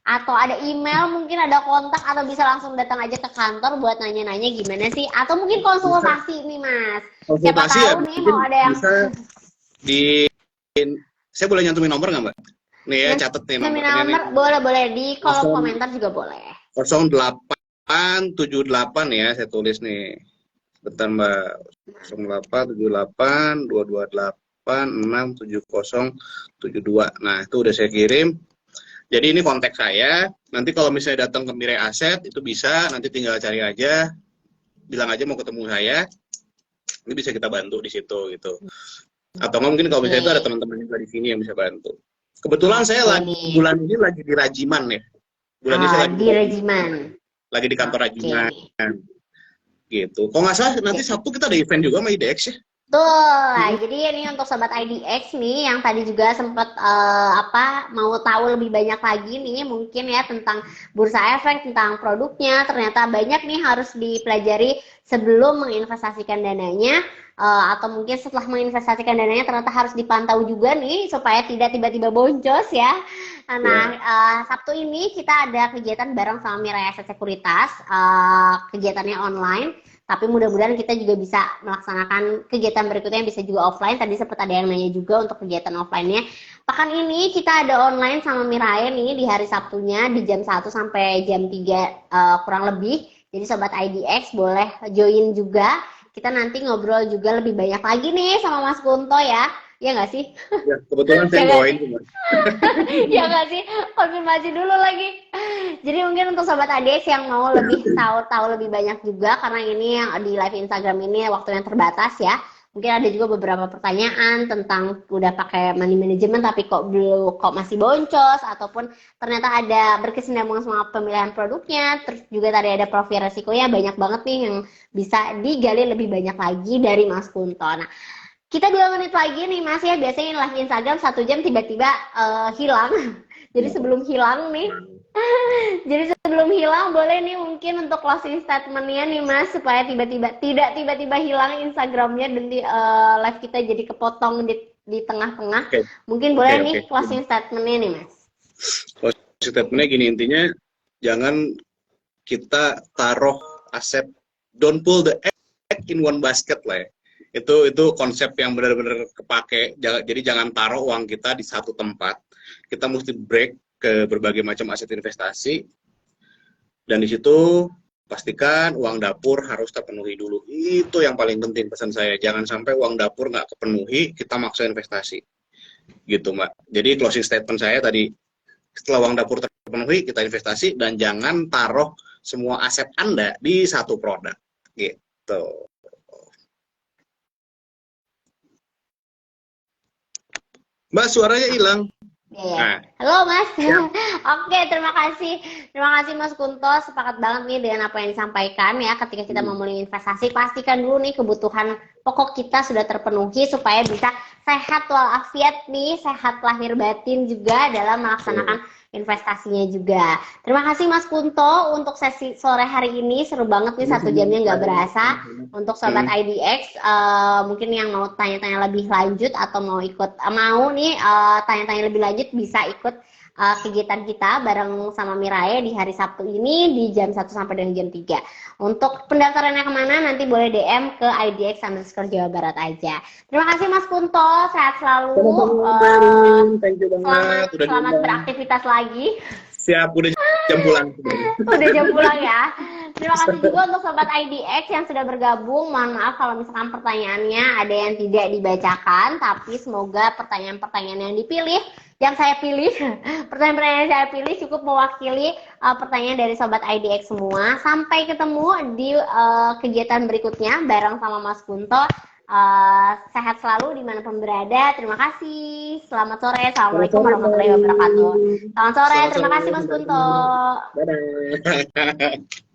atau ada email, mungkin ada kontak, atau bisa langsung datang aja ke kantor buat nanya-nanya gimana sih, atau mungkin konsultasi nih Mas. Siapa Konsultasi tahu ya, nih mau ada yang bisa di, saya boleh nyantumin nomor nggak Mbak? Nih ya, catet nih nomornya nih. Boleh di kolom komentar juga boleh. 0878 ya, saya tulis nih. Bentar Mbak. 0878 228 67072. Nah, itu udah saya kirim. Jadi ini kontak saya. Nanti kalau misalnya datang ke Mirai Asset itu bisa, nanti tinggal cari aja, bilang aja mau ketemu saya. Ini bisa kita bantu di situ gitu. Atau mungkin kalau misalnya itu ada teman-teman juga di sini yang bisa bantu. Kebetulan saya bulan ini lagi di Rajiman ya. Bulan ini saya lagi di Rajiman. Lagi di kantor Rajiman. Gitu. Kalau nggak salah nanti Sabtu kita ada event juga sama IDX ya. Betul. Jadi ini untuk sobat IDX nih yang tadi juga sempat mau tahu lebih banyak lagi nih mungkin ya tentang bursa efek, tentang produknya. Ternyata banyak nih harus dipelajari sebelum menginvestasikan dananya, atau mungkin setelah menginvestasikan dananya ternyata harus dipantau juga nih supaya tidak tiba-tiba boncos ya. Nah, Sabtu ini kita ada kegiatan bareng sama Mirai Aset Sekuritas, kegiatannya online. Tapi mudah-mudahan kita juga bisa melaksanakan kegiatan berikutnya yang bisa juga offline. Tadi sempat ada yang nanya juga untuk kegiatan offline-nya. Pekan ini kita ada online sama Mirai nih di hari Sabtunya di jam 1 sampai jam 3 kurang lebih. Jadi Sobat IDX boleh join juga. Kita nanti ngobrol juga lebih banyak lagi nih sama Mas Kunto ya. Ya nggak sih? Ya, kebetulan saya join. Ya nggak sih? Konfirmasi dulu lagi. Jadi mungkin untuk Sobat ADX yang mau lebih tahu lebih banyak juga, karena ini yang di live Instagram ini waktu yang terbatas ya. Mungkin ada juga beberapa pertanyaan tentang udah pakai money management tapi kok masih boncos, ataupun ternyata ada berkesinambungan sama pemilihan produknya. Terus juga tadi ada profil resikonya, banyak banget nih yang bisa digali lebih banyak lagi dari Mas Kunto. Nah, kita 2 menit lagi nih Mas ya, biasanya live Instagram 1 jam tiba-tiba hilang. Jadi sebelum hilang nih, boleh nih mungkin untuk closing statement-nya nih Mas, supaya tidak tiba-tiba hilang Instagramnya dan live kita jadi kepotong di tengah-tengah. Mungkin boleh nih closing statement-nya nih Mas. Closing statement-nya gini, intinya jangan kita taruh aset, don't pull the egg in one basket lah ya. Itu konsep yang benar-benar kepake. Jadi jangan taruh uang kita di satu tempat. Kita mesti break ke berbagai macam aset investasi. Dan di situ pastikan uang dapur harus terpenuhi dulu. Itu yang paling penting pesan saya. Jangan sampai uang dapur nggak kepenuhi, kita maksa investasi. Gitu Mbak. Jadi closing statement saya tadi, setelah uang dapur terpenuhi, kita investasi. Dan jangan taruh semua aset Anda di satu produk. Gitu. Mbak, suaranya hilang. Nah. Halo Mas. Ya. Oke, terima kasih Mas Kunto. Sepakat banget nih dengan apa yang disampaikan ya. Ketika kita memulai investasi, pastikan dulu nih kebutuhan pokok kita sudah terpenuhi supaya bisa sehat walafiat nih, sehat lahir batin juga dalam melaksanakan investasinya juga. Terima kasih Mas Kunto untuk sesi sore hari ini, seru banget nih, 1 jamnya nggak berasa. Untuk Sobat IDX, mungkin yang mau tanya-tanya lebih lanjut atau mau tanya-tanya lebih lanjut bisa ikut kegiatan kita bareng sama Mirai di hari Sabtu ini di jam 1 sampai dengan jam 3. Untuk pendaftarannya kemana nanti boleh DM ke IDX_Jawa Barat aja. Terima kasih Mas Kunto, sehat selalu. Thank you banget. Selamat beraktivitas lagi. Siap, udah jam pulang. Udah jam pulang ya. Terima kasih juga untuk Sobat IDX yang sudah bergabung. Mohon maaf kalau misalkan pertanyaannya ada yang tidak dibacakan, tapi semoga pertanyaan-pertanyaan yang dipilih, yang saya pilih, pertanyaan-pertanyaan yang saya pilih cukup mewakili pertanyaan dari Sobat IDX semua. Sampai ketemu di kegiatan berikutnya bareng sama Mas Kunto. Sehat selalu dimanapun berada. Terima kasih. Selamat sore. Assalamualaikum warahmatullahi wabarakatuh. Selamat sore. Terima kasih Mas Kunto. Dadah.